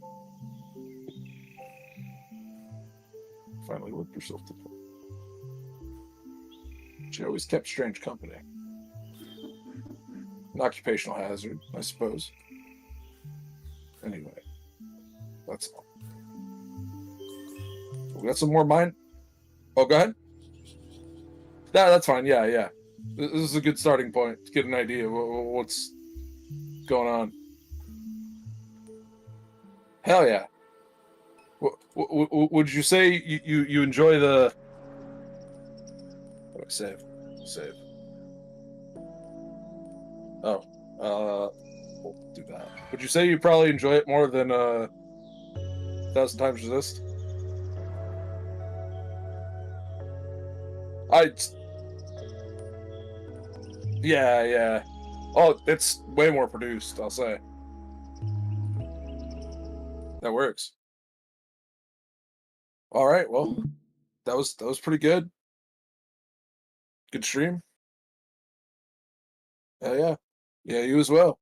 Finally worked herself to death. She always kept strange company. An occupational hazard, I suppose. Anyway, that's all. We got some more mine. Oh, go ahead. That's fine. Yeah. This is a good starting point to get an idea of what's going on. Hell yeah. Would you say you enjoy the... What do I save? Save. Oh. We'll do that. Would you say you probably enjoy it more than 1000XResist? Yeah. Oh, it's way more produced, I'll say. That works. All right, well, that was pretty good. Good stream. Yeah. Yeah, you as well.